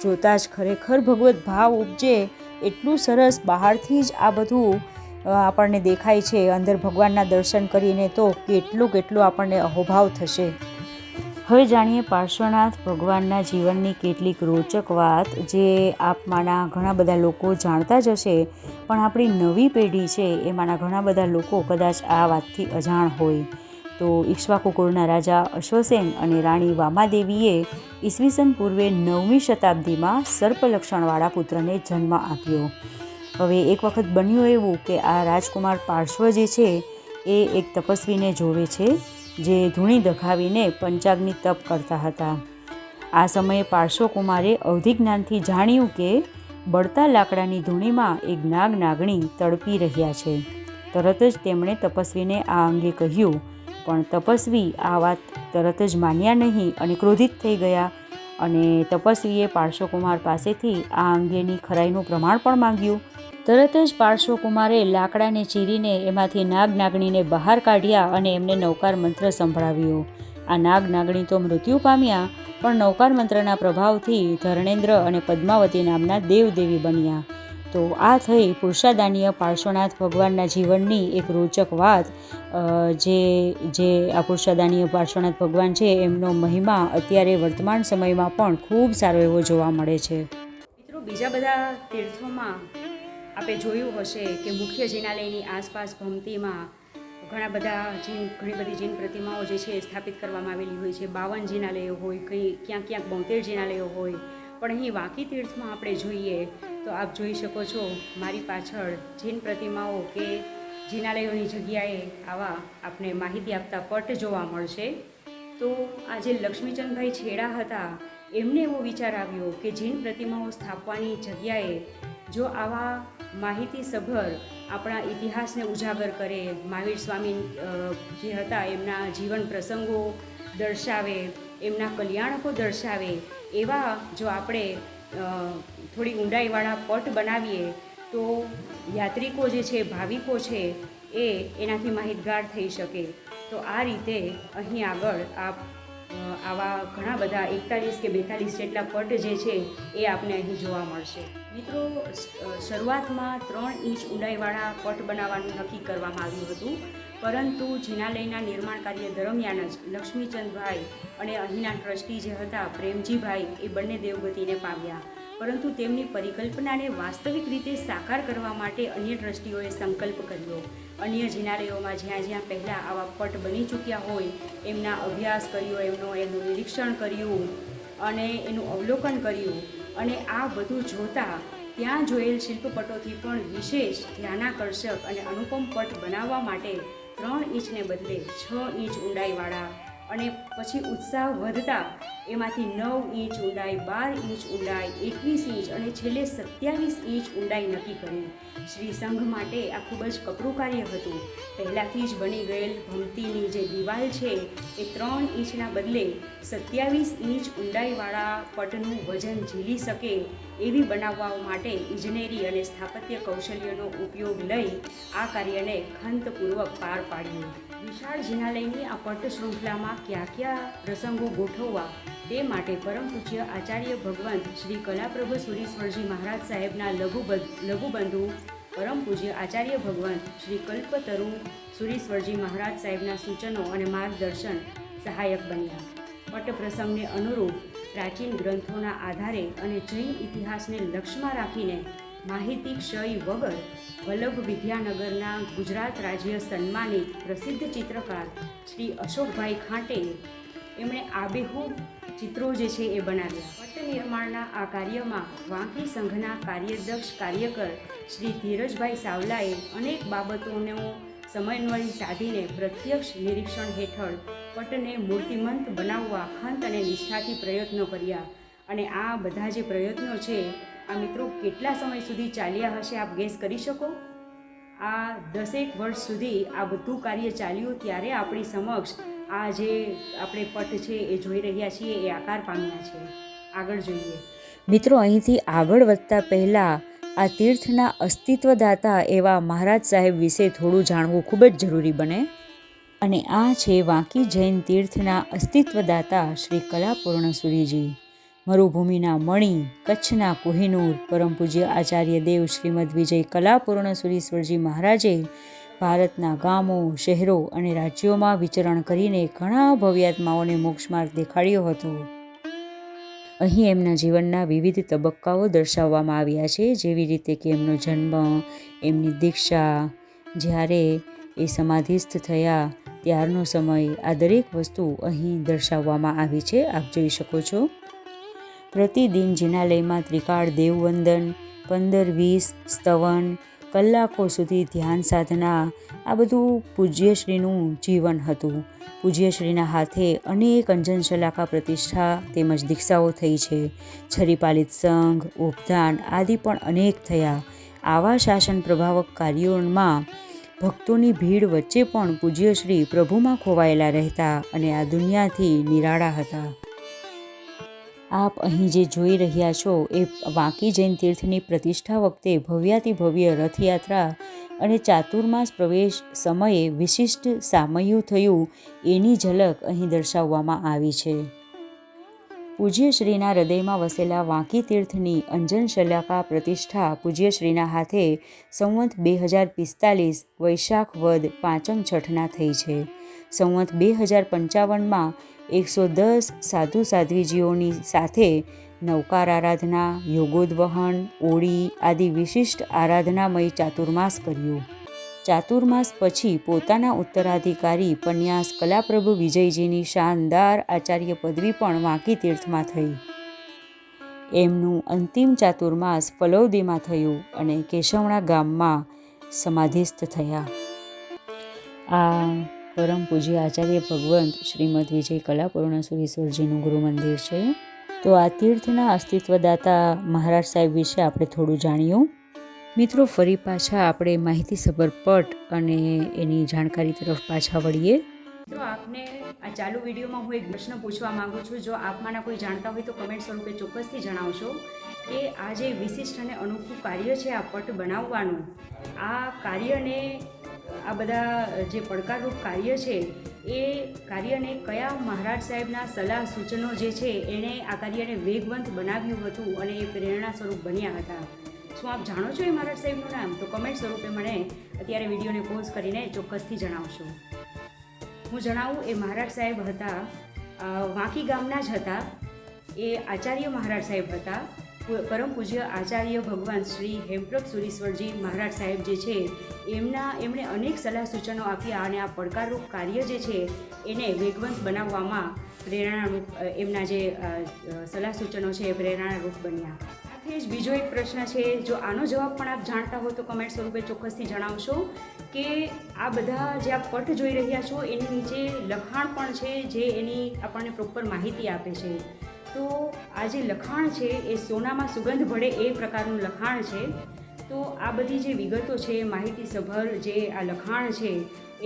જોતાં જ ખરેખર ભગવત ભાવ ઉપજે એટલું સરસ બહારથી જ આ બધું આપણને દેખાય છે. અંદર ભગવાનના દર્શન કરીને તો કેટલું આપણને અહોભાવ થશે. હવે જાણીએ પાર્શ્વનાથ ભગવાનના જીવનની કેટલીક રોચક વાત, જે આપમાંના ઘણા બધા લોકો જાણતા જ હશે, પણ આપણી નવી પેઢી છે એમાંના ઘણા બધા લોકો કદાચ આ વાતથી અજાણ હોય. તો ઇક્ષ્વાકુ કુળના રાજા અશ્વસેન અને રાણી વામાદેવીએ ઈસવીસન પૂર્વે 9મી શતાબ્દીમાં સર્પલક્ષણવાળા પુત્રને જન્મ આપ્યો. હવે એક વખત બન્યું એવું કે આ રાજકુમાર પાર્શ્વ જે છે એ એક તપસ્વીને જોવે છે, જે ધૂણી દખાવીને પંચાગ્નિ તપ કરતા હતા. આ સમયે પાર્શ્વકુમારે અવધિજ્ઞાનથી જાણ્યું કે બળતા લાકડાની ધૂણીમાં એક નાગ નાગણી તડપી રહ્યા છે. તરત જ તેમણે તપસ્વીને આ અંગે કહ્યું, પણ તપસ્વી આ વાત તરત જ માન્યા નહીં અને ક્રોધિત થઈ ગયા. અને તપસ્વીએ પાર્શ્વકુમાર પાસેથી આ અંગેની ખરાઈનું પ્રમાણ પણ માંગ્યું. તરત જ પાર્શ્વકુમારે લાકડાને ચીરીને એમાંથી નાગ નાગણીને બહાર કાઢ્યા અને એમને નવકાર મંત્ર સંભળાવ્યો. આ નાગ નાગણી તો મૃત્યુ પામ્યા, પણ નવકાર મંત્રના પ્રભાવથી ધર્ણેન્દ્ર અને પદ્માવતી નામના દેવદેવી બન્યા. તો આ થઈ પુરુષાદાનીય પાર્શ્વનાથ ભગવાનના જીવનની એક રોચક વાત. જે આ પુરુષાદાનીય પાર્શ્વનાથ ભગવાન છે એમનો મહિમા અત્યારે વર્તમાન સમયમાં પણ ખૂબ સારો એવો જોવા મળે છે. મિત્રો, બીજા બધા તીર્થોમાં આપણે જોયું હશે કે મુખ્ય જિનાલયની આસપાસ ભમતીમાં ઘણી બધી જૈન પ્રતિમાઓ જે છે સ્થાપિત કરવામાં આવેલી હોય છે. 52 જિનાલયો હોય, ક્યાંક 72 જિનાલયો હોય, પણ અહીં વાંકી તીર્થમાં આપણે જોઈએ તો આપ જોઈ શકો છો મારી પાછળ જૈન પ્રતિમાઓ કે જિનાલયોની જગ્યાએ આવા આપને માહિતી આપતા પટ જોવા મળશે. તો આ જે લક્ષ્મીચંદભાઈ છેડા હતા, એમને એવો વિચાર આવ્યો કે જૈન પ્રતિમાઓ સ્થાપવાની જગ્યાએ જો આવા માહિતીસભર આપણા ઇતિહાસને ઉજાગર કરે, મહાવીર સ્વામી જે હતા એમના જીવન પ્રસંગો દર્શાવે, એમના કલ્યાણકો દર્શાવે, એવા જો આપણે થોડી ઊંડાઈવાળા પટ બનાવીએ તો યાત્રિકો જે છે, ભાવિકો છે, એનાથી માહિતગાર થઈ શકે. તો આ રીતે અહીં આગળ આવા ઘણા બધા 41 કે 42 જેટલા પટ જે છે એ આપને અહીં જોવા મળશે. મિત્રો, શરૂઆતમાં 3 ઇંચ ઊંડાઈવાળા પટ બનાવવાનું નક્કી કરવામાં આવ્યું હતું, પરંતુ જિનાલયના નિર્માણ કાર્ય દરમિયાન જ લક્ષ્મીચંદભાઈ અને અહીંના ટ્રસ્ટી જે હતા પ્રેમજીભાઈ, એ બંને દેવગતિને પામ્યા. પરંતુ તેમની પરિકલ્પનાને વાસ્તવિક રીતે સાકાર કરવા માટે અન્ય ટ્રસ્ટીઓએ સંકલ્પ કર્યો. અન્ય જિનાલયોમાં જ્યાં પહેલાં આવા પટ બની ચૂક્યા હોય એમના અભ્યાસ કર્યો, એમનું નિરીક્ષણ કર્યું અને એનું અવલોકન કર્યું. અને આ બધું જોતાં ત્યાં જોયેલ શિલ્પપટોથી પણ વિશેષ ધ્યાનાકર્ષક અને અનુપમ પટ બનાવવા માટે 3 ઇંચને બદલે 6 ઇંચ ઊંડાઈવાળા, અને પછી ઉત્સાહ વધતા એમાંથી 9 ઇંચ ઊંડાઈ, 12 ઇંચ ઊંડાઈ, 21 ઇંચ અને છેલ્લે 27 ઇંચ ઊંડાઈ નક્કી કરી. શ્રી સંઘ માટે આ ખૂબ જ કપરું કાર્ય હતું. પહેલાંથી જ બની ગયેલ ભમતીની જે દિવાલ છે એ 3 ઇંચના બદલે 27 ઇંચ ઊંડાઈવાળા પટનું વજન ઝીલી શકે એવી બનાવવા માટે ઇજનેરી અને સ્થાપત્ય કૌશલ્યનો ઉપયોગ લઈ આ કાર્યને ખંતપૂર્વક પાર પાડ્યું. વિશાળ જિનાલયની આ પટ શૃંખલામાં કયા પ્રસંગો ગોઠવવા તે માટે પરમ પૂજ્ય આચાર્ય ભગવંત શ્રી કલાપ્રભુ સુરીશ્વરજી મહારાજ સાહેબના લઘુબંધુ પરમ પૂજ્ય આચાર્ય ભગવંત શ્રી કલ્પતરુ સુરીશ્વરજી મહારાજ સાહેબના સૂચનો અને માર્ગદર્શન સહાયક બન્યા. પટ પ્રસંગને અનુરૂપ પ્રાચીન ગ્રંથોના આધારે અને જૈન ઇતિહાસને લક્ષ્યમાં રાખીને માહિતી ક્ષય વગર વલ્લભ વિદ્યાનગરના ગુજરાત રાજ્ય સન્માનિત પ્રસિદ્ધ ચિત્રકાર શ્રી અશોકભાઈ ખાંટે એમણે આબેહૂબ ચિત્રો જે છે એ બનાવ્યા. પટ નિર્માણના આ કાર્યમાં વાંકી સંઘના કાર્યદક્ષ કાર્યકર શ્રી ધીરજભાઈ સાવલાએ અનેક બાબતોનો સમન્વય સાધીને પ્રત્યક્ષ નિરીક્ષણ હેઠળ પટને મૂર્તિમંત બનાવવા ખંત અને નિષ્ઠાથી પ્રયત્નો કર્યા. અને આ બધા જે પ્રયત્નો છે આ મિત્રો કેટલા સમય સુધી ચાલ્યા હશે આપ ગેસ કરી શકો? આ 10 વર્ષ સુધી આ બધું કાર્ય ચાલ્યું, ત્યારે આપણી સમક્ષ આ જે આપણે પટ છે એ જોઈ રહ્યા છીએ એ આકાર પામ્યા છે. આગળ જોઈએ મિત્રો. અહીંથી આગળ વધતા પહેલાં આ તીર્થના અસ્તિત્વદાતા એવા મહારાજ સાહેબ વિશે થોડું જાણવું ખૂબ જ જરૂરી બને. અને આ છે વાંકી જૈન તીર્થના અસ્તિત્વદાતા શ્રી કલાપૂર્ણસુરીજી, મરુભૂમિના મણિ, કચ્છના કોહિનૂર, પરમ પૂજ્ય આચાર્ય દેવ શ્રીમદ વિજય કલાપૂર્ણસુરીશ્વરજી મહારાજે ભારતના ગામો, શહેરો અને રાજ્યોમાં વિચરણ કરીને ઘણા ભવ્યાત્માઓને મોક્ષ માર્ગ દેખાડ્યો હતો. અહીં એમના જીવનના વિવિધ તબક્કાઓ દર્શાવવામાં આવ્યા છે, જેવી રીતે કે એમનો જન્મ, એમની દીક્ષા, જ્યારે એ સમાધિસ્થ થયા ત્યારનો સમય, આ દરેક વસ્તુ અહીં દર્શાવવામાં આવી છે. આપ જોઈ શકો છો. પ્રતિદિન જિનાલયમાં ત્રિકાળ દેવવંદન, 15-20 સ્તવન, કલાકો સુધી ધ્યાન સાધના, આ બધું પૂજ્યશ્રીનું જીવન હતું. પૂજ્યશ્રીના હાથે અનેક અંજન શલાકા પ્રતિષ્ઠા તેમજ દીક્ષાઓ થઈ છે. છરીપાલિત સંઘ, ઉપદાન આદિ પણ અનેક થયા. આવા શાસન પ્રભાવક કાર્યોમાં ભક્તોની ભીડ વચ્ચે પણ પૂજ્યશ્રી પ્રભુમાં ખોવાયેલા રહેતા અને આ દુનિયાથી નિરાળા હતા. આપ અહીં જે જોઈ રહ્યા છો એ વાંકી જૈન તીર્થની પ્રતિષ્ઠા વખતે ભવ્યાતિભવ્ય રથયાત્રા અને ચાતુર્માસ પ્રવેશ સમયે વિશિષ્ટ સામયું થયું એની ઝલક અહીં દર્શાવવામાં આવી છે. પૂજ્યશ્રીના હૃદયમાં વસેલા વાંકી તીર્થની અંજન શલાકા પ્રતિષ્ઠા પૂજ્યશ્રીના હાથે સંવત 2045 વૈશાખ વદ પાંચમ છઠના થઈ છે. સંવત 2055માં 110 સાધુ સાધ્વીજીઓની સાથે નવકાર આરાધના, યોગોદ્વહન, ઓળી આદિ વિશિષ્ટ આરાધનામય ચાતુર્માસ કર્યું. ચાતુર્માસ પછી પોતાના ઉત્તરાધિકારી પન્યાસ કલાપ્રભુ વિજયજીની શાનદાર આચાર્ય પદવી પણ વાંકી તીર્થમાં થઈ. એમનું અંતિમ ચાતુર્માસ ફલૌદીમાં થયું અને કેશવણા ગામમાં સમાધિસ્થ થયા. આ પરમ પૂજ્ય આચાર્ય ભગવંત શ્રીમદ વિજય કલાપૂર્ણસુરીશ્વરજીનું ગૃહ મંદિર છે. તો આ તીર્થના અસ્તિત્વદાતા મહારાજ સાહેબ વિશે આપણે થોડું જાણ્યું. મિત્રો, ફરી પાછા આપણે માહિતીસભર પટ અને એની જાણકારી તરફ પાછા વળીએ. મિત્રો, આપને આ ચાલુ વિડીયોમાં હું એક પ્રશ્ન પૂછવા માંગુ છું. જો આપમાંના કોઈ જાણતા હોય તો કમેન્ટ સ્વરૂપે ચોક્કસથી જણાવશો કે આ જે વિશિષ્ટ અને અનોખું કાર્ય છે આ પટ બનાવવાનું, આ કાર્યને, આ બધા જે પડકારરૂપ કાર્ય છે એ કાર્યને કયા મહારાજ સાહેબના સલાહ સૂચનો જે છે એણે આ કાર્યને વેગવંત બનાવ્યું હતું અને એ પ્રેરણા સ્વરૂપ બન્યા હતા? શું આપ જાણો છો એ મહારાજ સાહેબનું નામ? તો કમેન્ટ સ્વરૂપે મને અત્યારે વિડીયોને પોઝ કરીને ચોક્કસથી જણાવશો. હું જણાવું, એ મહારાજ સાહેબ હતા, વાંકી ગામના જ હતા. એ આચાર્ય મહારાજ સાહેબ હતા. પરમ પૂજ્ય આચાર્ય ભગવાન શ્રી હેમપ્રભ સુરીશ્વરજી મહારાજ સાહેબ જે છે એમણે અનેક સલાહ સૂચનો આપ્યા અને આ પડકારરૂપ કાર્ય જે છે એને વેગવંત બનાવવામાં પ્રેરણારૂપ એમના જે સલાહ સૂચનો છે એ પ્રેરણારૂપ બન્યા. સાથે જ બીજો એક પ્રશ્ન છે, જો આનો જવાબ પણ આપ જાણતા હો તો કમેન્ટ સ્વરૂપે ચોક્કસથી જણાવશો કે આ બધા જે આપ પટ જોઈ રહ્યા છો એની નીચે લખાણ પણ છે જે એની આપણને પ્રોપર માહિતી આપે છે. તો આ જે લખાણ છે એ સોનામાં સુગંધ ભળે એ પ્રકારનું લખાણ છે. તો આ બધી જે વિગતો છે, માહિતીસભર જે આ લખાણ છે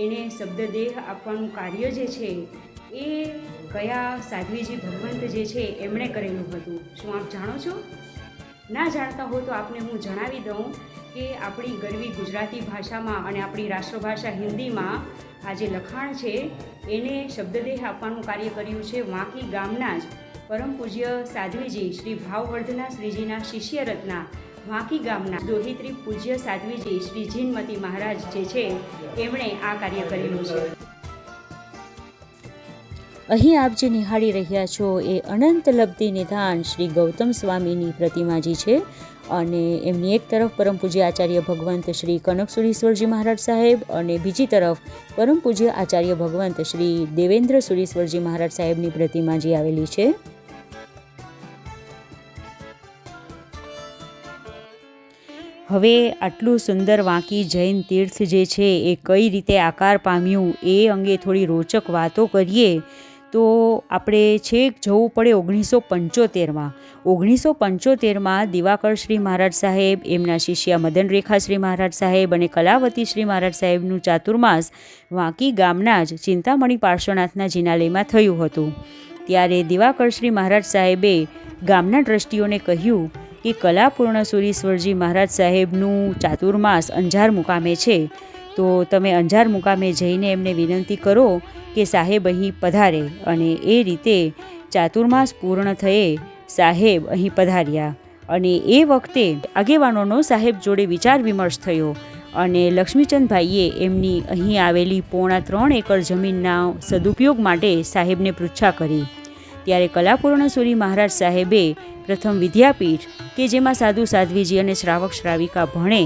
એને શબ્દદેહ આપવાનું કાર્ય જે છે એ કયા સાધ્વીજી ભગવંત જે છે એમણે કરેલું હતું? શું આપ જાણો છો? ના જાણતા હો તો આપને હું જણાવી દઉં કે આપણી ગરવી ગુજરાતી ભાષામાં અને આપણી રાષ્ટ્રભાષા હિન્દીમાં આ જે લખાણ છે એને શબ્દદેહ આપવાનું કાર્ય કર્યું છે વાંકી ગામના જ પરમ પૂજ્ય સાધ્વીજી શ્રી ભાવવર્ધના શ્રીજીના શિષ્ય રત્ના વાંકી ગામના દોહિત્રી પૂજ્ય સાધ્વીજી શ્રી જીનમતી મહારાજ જે છે એમણે આ કાર્ય કરેલું છે. અહીં આપ જે નિહાળી રહ્યા છો એ અનંત લબ્ધિ નિધાન શ્રી ગૌતમ સ્વામીની પ્રતિમાજી છે અને એમની એક તરફ પરમ પૂજ્ય આચાર્ય ભગવંત શ્રી કનકસુરીશ્વરજી મહારાજ સાહેબ અને બીજી તરફ પરમ પૂજ્ય આચાર્ય ભગવંત શ્રી દેવેન્દ્ર સુરીશ્વરજી મહારાજ સાહેબની પ્રતિમાજી આવેલી છે. હવે આટલું સુંદર વાંકી જૈન તીર્થ જે છે એ કઈ રીતે આકાર પામ્યું એ અંગે થોડી રોચક વાતો કરીએ તો આપણે છેક જવું પડે 1975માં. 1975માં દિવાકર શ્રી મહારાજ સાહેબ, એમના શિષ્ય મદન રેખા શ્રી મહારાજ સાહેબ અને કલાવતી શ્રી મહારાજ સાહેબનું ચાતુર્માસ વાંકી ગામના જ ચિંતામણી પાર્શ્વનાથના જિનાલયમાં થયું હતું. ત્યારે દિવાકર શ્રી મહારાજ સાહેબે ગામના ટ્રસ્ટીઓને કહ્યું કે કલાપૂર્ણસુરીશ્વરજી મહારાજ સાહેબનું ચાતુર્માસ અંજાર મુકામે છે, તો તમે અંજાર મુકામે જઈને એમને વિનંતી કરો કે સાહેબ અહીં પધારે. અને એ રીતે ચાતુર્માસ પૂર્ણ થયે સાહેબ અહીં પધાર્યા. અને એ વખતે આગેવાનોનો સાહેબ જોડે વિચાર વિમર્શ થયો અને લક્ષ્મીચંદભાઈએ એમની અહીં આવેલી 3.5 એકર જમીનના સદુપયોગ માટે સાહેબને પૃચ્છા કરી. ત્યારે કલાપૂર્ણ સુરી મહારાજ સાહેબે પ્રથમ વિદ્યાપીઠ કે જેમાં સાધુ સાધ્વીજી અને શ્રાવક શ્રાવિકા ભણે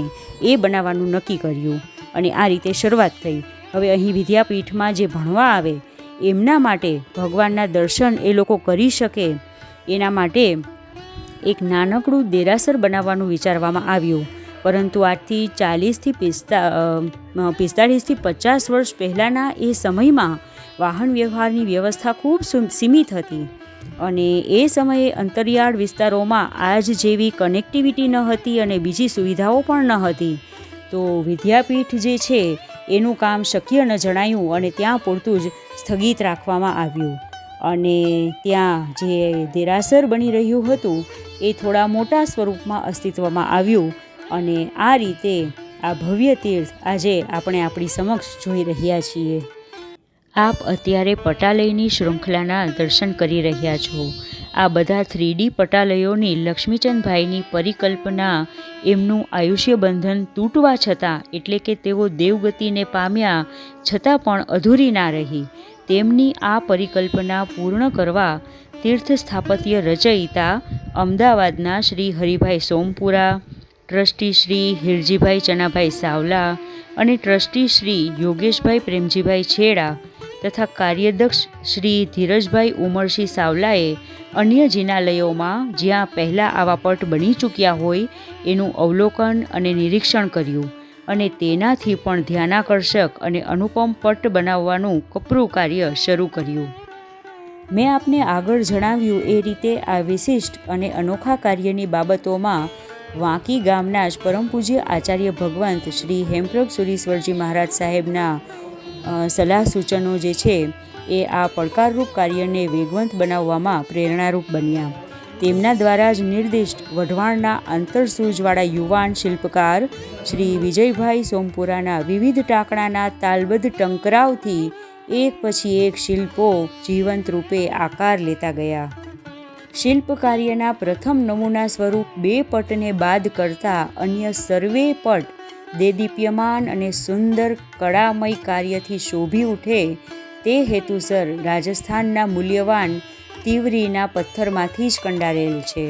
એ બનાવવાનું નક્કી કર્યું. અને આ રીતે શરૂઆત થઈ. હવે અહીં વિદ્યાપીઠમાં જે ભણવા આવે એમના માટે ભગવાનના દર્શન એ લોકો કરી શકે એના માટે એક નાનકડું દેરાસર બનાવવાનું વિચારવામાં આવ્યું. પરંતુ આજથી 40 થી 45 થી 50 વર્ષ પહેલાંના એ સમયમાં વાહન વ્યવહારની વ્યવસ્થા ખૂબ સીમિત હતી. અને એ સમયે અંતરિયાળ વિસ્તારોમાં આજ જેવી કનેક્ટિવિટી ન હતી અને બીજી સુવિધાઓ પણ ન હતી. તો વિદ્યાપીઠ જે છે એનું કામ શક્ય ન જણાયું અને ત્યાં પૂરતું જ સ્થગિત રાખવામાં આવ્યું. અને ત્યાં જે દેરાસર બની રહ્યું હતું એ થોડા મોટા સ્વરૂપમાં અસ્તિત્વમાં આવ્યું. અને આ રીતે આ ભવ્ય તીર્થ આજે આપણે આપણી સમક્ષ જોઈ રહ્યા છીએ. આપ અત્યારે પટાલયની શૃંખલાના દર્શન કરી રહ્યા છો. આ બધા 3D પટાલયોની લક્ષ્મીચંદભાઈની પરિકલ્પના એમનું આયુષ્ય બંધન તૂટવા છતાં, એટલે કે તેઓ દેવગતિને પામ્યા છતાં પણ અધૂરી ના રહી. તેમની આ પરિકલ્પના પૂર્ણ કરવા તીર્થ સ્થાપત્ય રચયિતા અમદાવાદના શ્રી હરિભાઈ સોમપુરા, ટ્રસ્ટી શ્રી હિરજીભાઈ ચનાભાઈ સાવલા અને ટ્રસ્ટી શ્રી યોગેશભાઈ પ્રેમજીભાઈ છેડા તથા કાર્યદક્ષ શ્રી ધીરજભાઈ ઉમરસિંહ સાવલાએ અન્ય જિનાલયોમાં જ્યાં પહેલાં આવા પટ બની ચૂક્યા હોય એનું અવલોકન અને નિરીક્ષણ કર્યું અને તેનાથી પણ ધ્યાનાકર્ષક અને અનુપમ પટ બનાવવાનું કપરું કાર્ય શરૂ કર્યું. મેં આપને આગળ જણાવ્યું એ રીતે આ વિશિષ્ટ અને અનોખા કાર્યની બાબતોમાં વાંકી ગામના જ પરમ પૂજ્ય આચાર્ય ભગવંત શ્રી હેમપ્રભ સુરીશ્વરજી મહારાજ સાહેબના સલાહ સૂચનો જે છે એ આ પડકારરૂપ કાર્યને વેગવંત બનાવવામાં પ્રેરણારૂપ બન્યા. તેમના દ્વારા જ નિર્દિષ્ટ વઢવાણના આંતરસૂઝવાળા યુવાન શિલ્પકાર શ્રી વિજયભાઈ સોમપુરાના વિવિધ ટાંકણાના તાલબદ્ધ ટંકરાવથી એક પછી એક શિલ્પો જીવંત રૂપે આકાર લેતા ગયા. શિલ્પ કાર્યના પ્રથમ નમૂના સ્વરૂપ 2 પટને બાદ કરતા અન્ય સર્વે પટ દેદીપ્યમાન અને સુંદર કળામય કાર્યથી શોભી ઉઠે તે હેતુસર રાજસ્થાનના મૂલ્યવાન તિવરીના પથ્થરમાંથી જ કંડારેલ છે.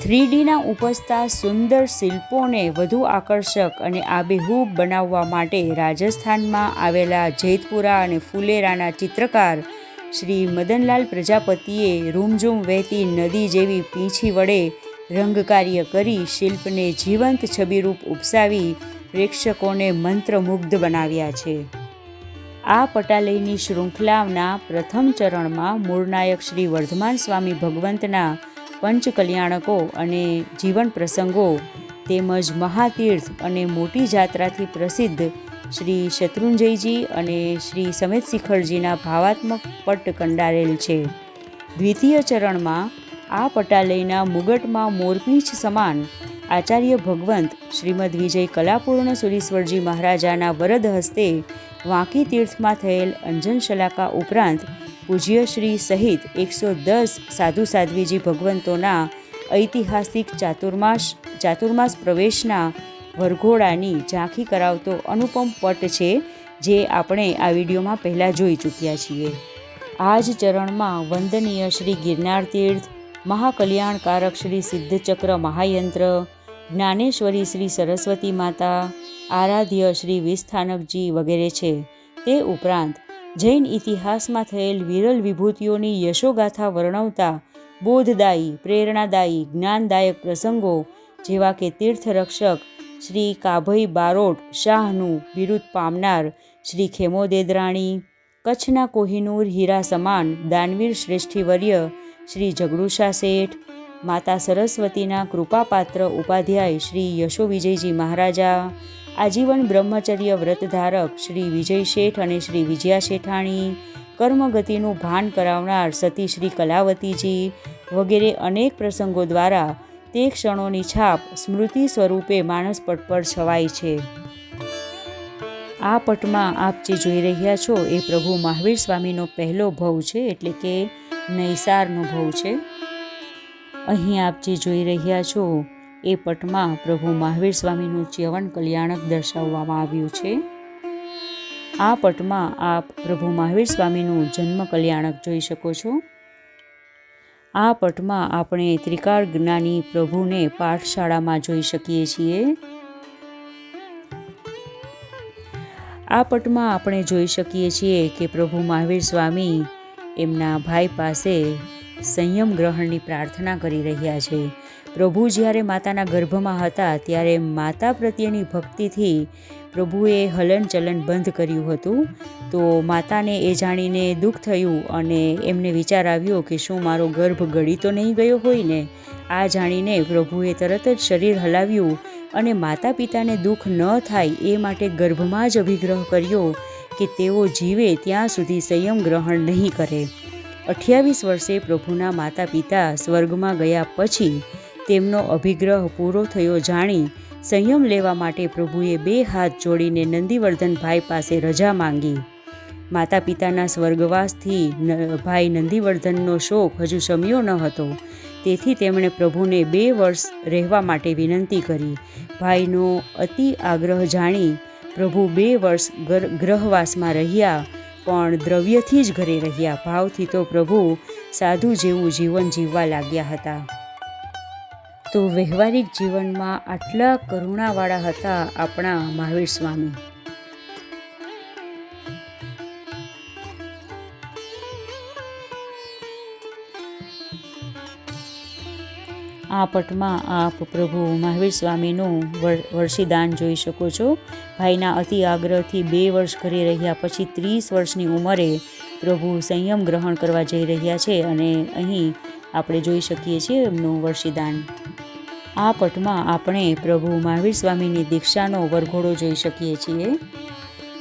3Dના ઉપસતા સુંદર શિલ્પોને વધુ આકર્ષક અને આબેહૂબ બનાવવા માટે રાજસ્થાનમાં આવેલા જેતપુરા અને ફુલેરાના ચિત્રકાર શ્રી મદનલાલ પ્રજાપતિએ રૂમઝૂમ વહેતી નદી જેવી પીંછી વડે રંગકાર્ય કરી શિલ્પને જીવંત છબીરૂપ ઉપસાવી પ્રેક્ષકોને મંત્રમુગ્ધ બનાવ્યા છે. આ પટાલયની શૃંખલાના પ્રથમ ચરણમાં મૂળનાયક શ્રી વર્ધમાન સ્વામી ભગવંતના પંચકલ્યાણકો અને જીવન પ્રસંગો તેમજ મહાતીર્થ અને મોટી જાત્રાથી પ્રસિદ્ધ શ્રી શત્રુંજયજી અને શ્રી સમેત શિખરજીના ભાવાત્મક પટ કંડારેલ છે. દ્વિતીય ચરણમાં આ પટાલયના મુગટમાં મોરપીંછ સમાન આચાર્ય ભગવંત શ્રીમદ વિજય કલાપૂર્ણ સુરીશ્વરજી મહારાજાના વરદ હસ્તે વાંકી તીર્થમાં થયેલ અંજન શલાકા ઉપરાંત પૂજ્ય શ્રી સહિત 110 સાધુ સાધ્વીજી ભગવંતોના ઐતિહાસિક ચાતુર્માસ પ્રવેશના વરઘોડાની ઝાંખી કરાવતો અનુપમ પટ છે, જે આપણે આ વિડીયોમાં પહેલાં જોઈ ચૂક્યા છીએ. આ જ ચરણમાં વંદનીય શ્રી ગિરનાર તીર્થ, મહાકલ્યાણકારક શ્રી સિદ્ધચક્ર મહાયંત્ર, જ્ઞાનેશ્વરી શ્રી સરસ્વતી માતા, આરાધ્ય શ્રી વિસ્થાનકજી વગેરે છે. તે ઉપરાંત જૈન ઇતિહાસમાં થયેલ વિરલ વિભૂતિઓની યશોગાથા વર્ણવતા બોધદાયી, પ્રેરણાદાયી, જ્ઞાનદાયક પ્રસંગો જેવા કે તીર્થરક્ષક શ્રી કાભઈ બારોટ શાહનું બિરુદ પામનાર શ્રી ખેમોદેદરાણી, કચ્છના કોહિનૂર હીરા સમાન દાનવીર શ્રેષ્ઠીવર્ય શ્રી જગડુશા શેઠ, માતા સરસ્વતીના કૃપાપાત્ર ઉપાધ્યાય શ્રી યશો વિજયજી મહારાજા, આજીવન બ્રહ્મચર્ય વ્રતધારક શ્રી વિજય શેઠ અને શ્રી વિજયા શેઠાણી, કર્મગતિનું ભાન કરાવનાર સતી શ્રી કલાવતીજી વગેરે અનેક પ્રસંગો દ્વારા તે ક્ષણોની છાપ સ્મૃતિ સ્વરૂપે માનસપટ પર છવાય છે. આ પટમાં આપ જે જોઈ રહ્યા છો એ પ્રભુ મહાવીર સ્વામીનો પહેલો ભવ છે, એટલે કે નૈસારનો ભવ છે. અહીં આપ જે જોઈ રહ્યા છો એ પટમાં પ્રભુ મહાવીર સ્વામીનું ચ્યવન કલ્યાણક દર્શાવવામાં આવ્યું છે. આ પટમાં આપ પ્રભુ મહાવીર સ્વામીનું જન્મ કલ્યાણક જોઈ શકો છો. આ પટમાં આપણે ત્રિકાળ જ્ઞાની પ્રભુને પાઠશાળામાં જોઈ શકીએ છીએ. આ પટમાં આપણે જોઈ શકીએ છીએ કે પ્રભુ મહાવીર સ્વામી એમના ભાઈ પાસે સંયમ ગ્રહણની પ્રાર્થના કરી રહ્યા છે. પ્રભુ જ્યારે માતાના ગર્ભમાં હતા ત્યારે માતા પ્રત્યેની ભક્તિથી પ્રભુએ હલનચલન બંધ કર્યું હતું. તો માતાને એ જાણીને દુઃખ થયું અને એમને વિચાર આવ્યો કે શું મારો ગર્ભ ગળી તો નહીં ગયો હોય ને. આ જાણીને પ્રભુએ તરત જ શરીર હલાવ્યું અને માતા પિતાને દુઃખ ન થાય એ માટે ગર્ભમાં જ અભિગ્રહ કર્યો કે તેઓ જીવે ત્યાં સુધી સંયમ ગ્રહણ નહીં કરે. 28 વર્ષે પ્રભુના માતા પિતા સ્વર્ગમાં ગયા પછી તેમનો અભિગ્રહ પૂરો થયો જાણી સંયમ લેવા માટે પ્રભુએ 2 હાથ જોડીને નંદીવર્ધનભાઈ પાસે રજા માંગી. માતા પિતાના સ્વર્ગવાસથી ભાઈ નંદીવર્ધનનો શોક હજુ શમ્યો ન હતો, તેથી તેમણે પ્રભુને 2 વર્ષ રહેવા માટે વિનંતી કરી. ભાઈનો અતિ આગ્રહ જાણી પ્રભુ 2 વર્ષ ગ્રહવાસમાં રહ્યા, પણ દ્રવ્યથી જ ઘરે રહ્યા. ભાવથી તો પ્રભુ સાધુ જેવું જીવન જીવવા લાગ્યા હતા. તો વ્યવહારિક જીવનમાં આટલા કરુણાવાળા હતા આપણા મહાવીર સ્વામી. આ પટમાં આપ પ્રભુ મહાવીર સ્વામીનું વર્ષીદાન જોઈ શકો છો. ભાઈના અતિ આગ્રહથી 2 વર્ષ ઘરે રહ્યા પછી 30 વર્ષની ઉંમરે પ્રભુ સંયમ ગ્રહણ કરવા જઈ રહ્યા છે અને અહીં આપણે જોઈ શકીએ છીએ એમનું વર્ષીદાન. આ પટમાં આપણે પ્રભુ મહાવીર સ્વામીની દીક્ષાનો વરઘોડો જોઈ શકીએ છીએ.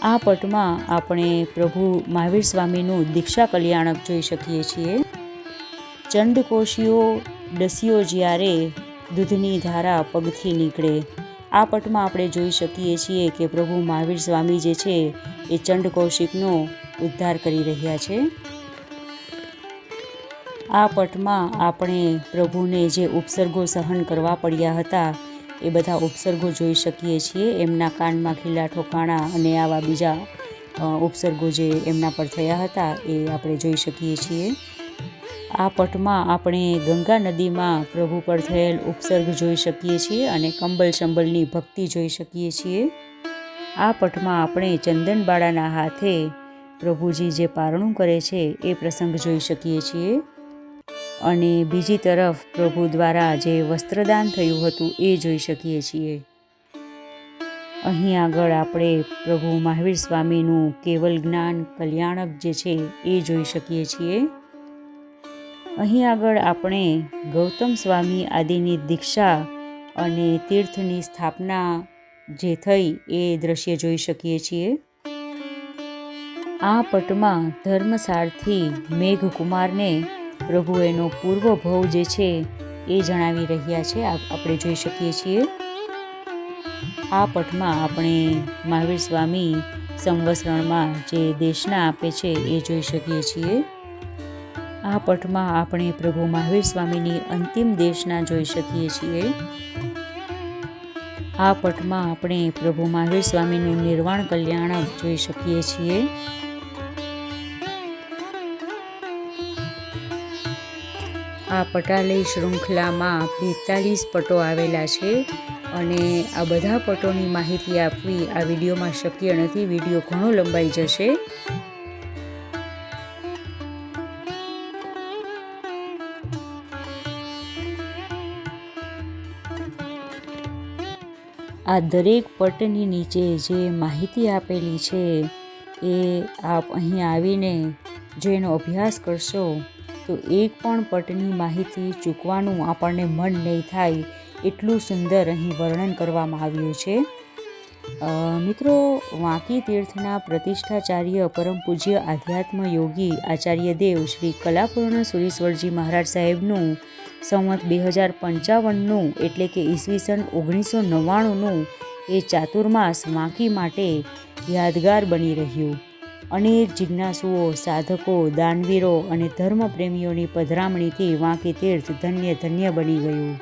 આ પટમાં આપણે પ્રભુ મહાવીર સ્વામીનું દીક્ષા કલ્યાણક જોઈ શકીએ છીએ. ચંડકોશીઓ ડસ્યો જ્યારે દૂધની ધારા પગથી નીકળે. આ પટમાં આપણે જોઈ શકીએ છીએ કે પ્રભુ મહાવીર સ્વામી જે છે એ ચંડકૌશિકનો ઉદ્ધાર કરી રહ્યા છે. આ પટમાં આપણે પ્રભુને જે ઉપસર્ગો સહન કરવા પડ્યા હતા એ બધા ઉપસર્ગો જોઈ શકીએ છીએ. એમના કાનમાં ખીલા ઠોકાણા અને આવા બીજા ઉપસર્ગો જે એમના પર થયા હતા એ આપણે જોઈ શકીએ છીએ. આ પટમાં આપણે ગંગા નદીમાં પ્રભુ પર થયેલ ઉપસર્ગ જોઈ શકીએ છીએ અને કંબલ શંબલની ભક્તિ જોઈ શકીએ છીએ. આ પટમાં આપણે ચંદનબાળાના હાથે પ્રભુજી જે પારણું કરે છે એ પ્રસંગ જોઈ શકીએ છીએ અને બીજી તરફ પ્રભુ દ્વારા જે વસ્ત્રદાન થયું હતું એ જોઈ શકીએ છીએ. અહીં આગળ આપણે પ્રભુ મહાવીર સ્વામીનું કેવલ જ્ઞાન કલ્યાણક જે છે એ જોઈ શકીએ છીએ. અહીં આગળ આપણે ગૌતમ સ્વામી આદિની દીક્ષા અને તીર્થની સ્થાપના જે થઈ એ દ્રશ્ય જોઈ શકીએ છીએ. આ પટમાં ધર્મસારથી મેઘકુમારને પ્રભુ એનો પૂર્વ ભવ જે છે એ જણાવી રહ્યા છે, આપણે જોઈ શકીએ છીએ. આ પટમાં આપણે મહાવીર સ્વામી સંવત્સરણમાં જે દેશના આપે છે એ જોઈ શકીએ છીએ. આ પટમાં આપણે પ્રભુ મહાવીર સ્વામીની અંતિમ દેશના જોઈ શકીએ છીએ. આ પટમાં આપણે પ્રભુ મહાવીર સ્વામીનું નિર્વાણ કલ્યાણક જોઈ શકીએ છીએ. આ પટાલય શૃંખલામાં 42 પટો આવેલા છે અને આ બધા પટોની માહિતી આપવી આ વિડીયોમાં શક્ય નથી. વિડીયો ઘણો લંબાઈ જશે. આ દરેક પટની નીચે જે માહિતી આપેલી છે એ આપ અહીં આવીને જો એનો અભ્યાસ કરશો તો એક પણ પટની માહિતી ચૂકવાનું આપણને મન નહીં થાય, એટલું સુંદર અહીં વર્ણન કરવામાં આવ્યું છે. મિત્રો, વાંકી તીર્થના પ્રતિષ્ઠાચાર્ય પરમ પૂજ્ય આધ્યાત્મ યોગી આચાર્ય દેવ શ્રી કલાપૂર્ણ સુરીશ્વરજી મહારાજ સાહેબનું સંવત 2055નું એટલે કે ઈસવીસન 1999નું એ ચાતુર્માસ વાંકી માટે યાદગાર બની રહ્યું. અનેક જિજ્ઞાસુઓ, સાધકો, દાનવીરો અને ધર્મપ્રેમીઓની પધરામણીથી વાંકી તીર્થ ધન્ય ધન્ય બની ગયું.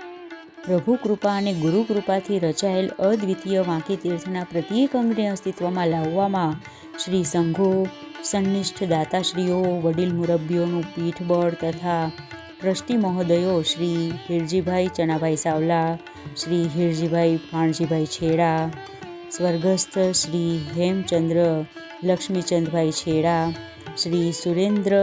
પ્રભુ કૃપા અને ગુરુ કૃપાથી રચાયેલ અદ્વિતીય વાંકી તીર્થના પ્રત્યેક અંગને અસ્તિત્વમાં લાવવામાં શ્રી સંઘો, સન્નિષ્ઠ દાતાશ્રીઓ, વડીલ મુરબ્બીઓનું પીઠબળ તથા ટ્રસ્ટી મહોદયો શ્રી હિરજીભાઈ ચનાભાઈ સાવલા, શ્રી હિરજીભાઈ ભાણજીભાઈ છેડા, સ્વર્ગસ્થ શ્રી હેમચંદ્ર લક્ષ્મીચંદભાઈ છેડા, શ્રી સુરેન્દ્ર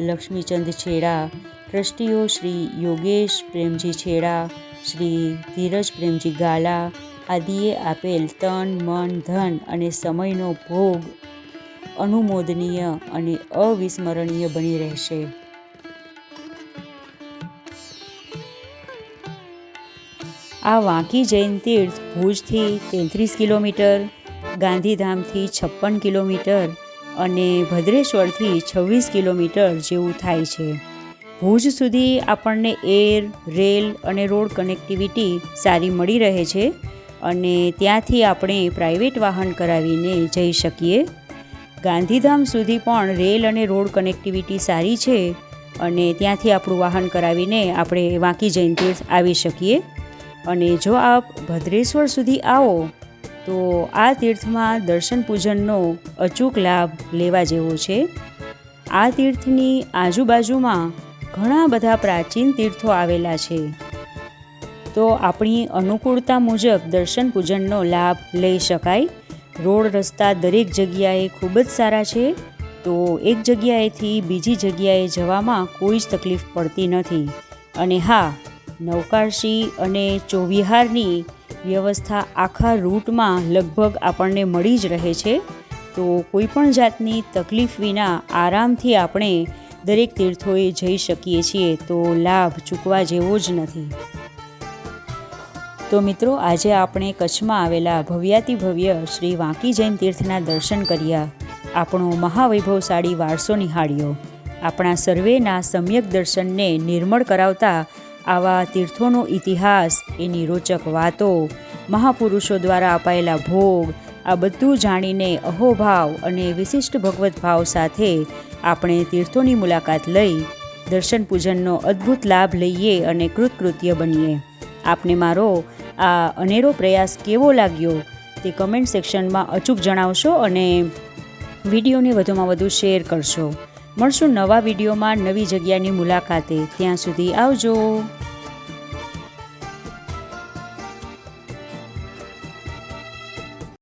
લક્ષ્મીચંદ છેડા, ટ્રસ્ટીઓ શ્રી યોગેશ પ્રેમજી છેડા, શ્રી ધીરજ પ્રેમજી ગાલા આદિએ આપેલ તન, મન, ધન અને સમયનો ભોગ અનુમોદનીય અને અવિસ્મરણીય બની રહેશે. આ વાંકી જૈન તીર્થ ભુજથી 33 કિલોમીટર, ગાંધીધામથી 56 કિલોમીટર અને ભદ્રેશ્વરથી 26 કિલોમીટર જેવું થાય છે. ભુજ સુધી આપણને એર, રેલ અને રોડ કનેક્ટિવિટી સારી મળી રહે છે અને ત્યાંથી આપણે પ્રાઇવેટ વાહન કરાવીને જઈ શકીએ. ગાંધીધામ સુધી પણ રેલ અને રોડ કનેક્ટિવિટી સારી છે અને ત્યાંથી આપણું વાહન કરાવીને આપણે વાંકી જૈન તીર્થ આવી શકીએ. અને જો આપ ભદ્રેશ્વર સુધી આવો તો આ તીર્થમાં દર્શન પૂજનનો અચૂક લાભ લેવા જેવો છે. આ તીર્થની આજુબાજુમાં ઘણા બધા પ્રાચીન તીર્થો આવેલા છે, તો આપણી અનુકૂળતા મુજબ દર્શન પૂજનનો લાભ લઈ શકાય. રોડ રસ્તા દરેક જગ્યાએ ખૂબ જ સારા છે, તો એક જગ્યાએથી બીજી જગ્યાએ જવામાં કોઈ જ તકલીફ પડતી નથી. અને હા, નવકાશી અને ચોવિહારની વ્યવસ્થા આખા રૂટમાં લગભગ આપણને મળી જ રહે છે, તો કોઈ પણ જાતની તકલીફ વિના આરામથી આપણે દરેક તીર્થોએ જઈ શકીએ છીએ, તો લાભ ચૂકવા જેવો જ નથી. તો મિત્રો, આજે આપણે કચ્છમાં આવેલા ભવ્યાતિભવ્ય શ્રી વાંકી જૈન તીર્થના દર્શન કર્યા, આપણો મહાવૈભવશાળી વારસો નિહાળ્યો. આપણા સર્વેના સમ્યક દર્શનને નિર્મળ કરાવતા આવા તીર્થોનો ઇતિહાસ, એની રોચક વાતો, મહાપુરુષો દ્વારા અપાયેલા ભોગ, આ બધું જાણીને અહોભાવ અને વિશિષ્ટ ભગવત ભાવ સાથે આપણે તીર્થોની મુલાકાત લઈ દર્શન પૂજનનો અદ્ભુત લાભ લઈએ અને કૃતકૃત્ય બનીએ. આપને મારો આ અનેરો પ્રયાસ કેવો લાગ્યો તે કમેન્ટ સેક્શનમાં અચૂક જણાવશો અને વિડીયોને વધુમાં વધુ શેર કરશો. મળશું નવા વિડીયોમાં નવી જગ્યાની મુલાકાતે. ત્યાં સુધી આવજો.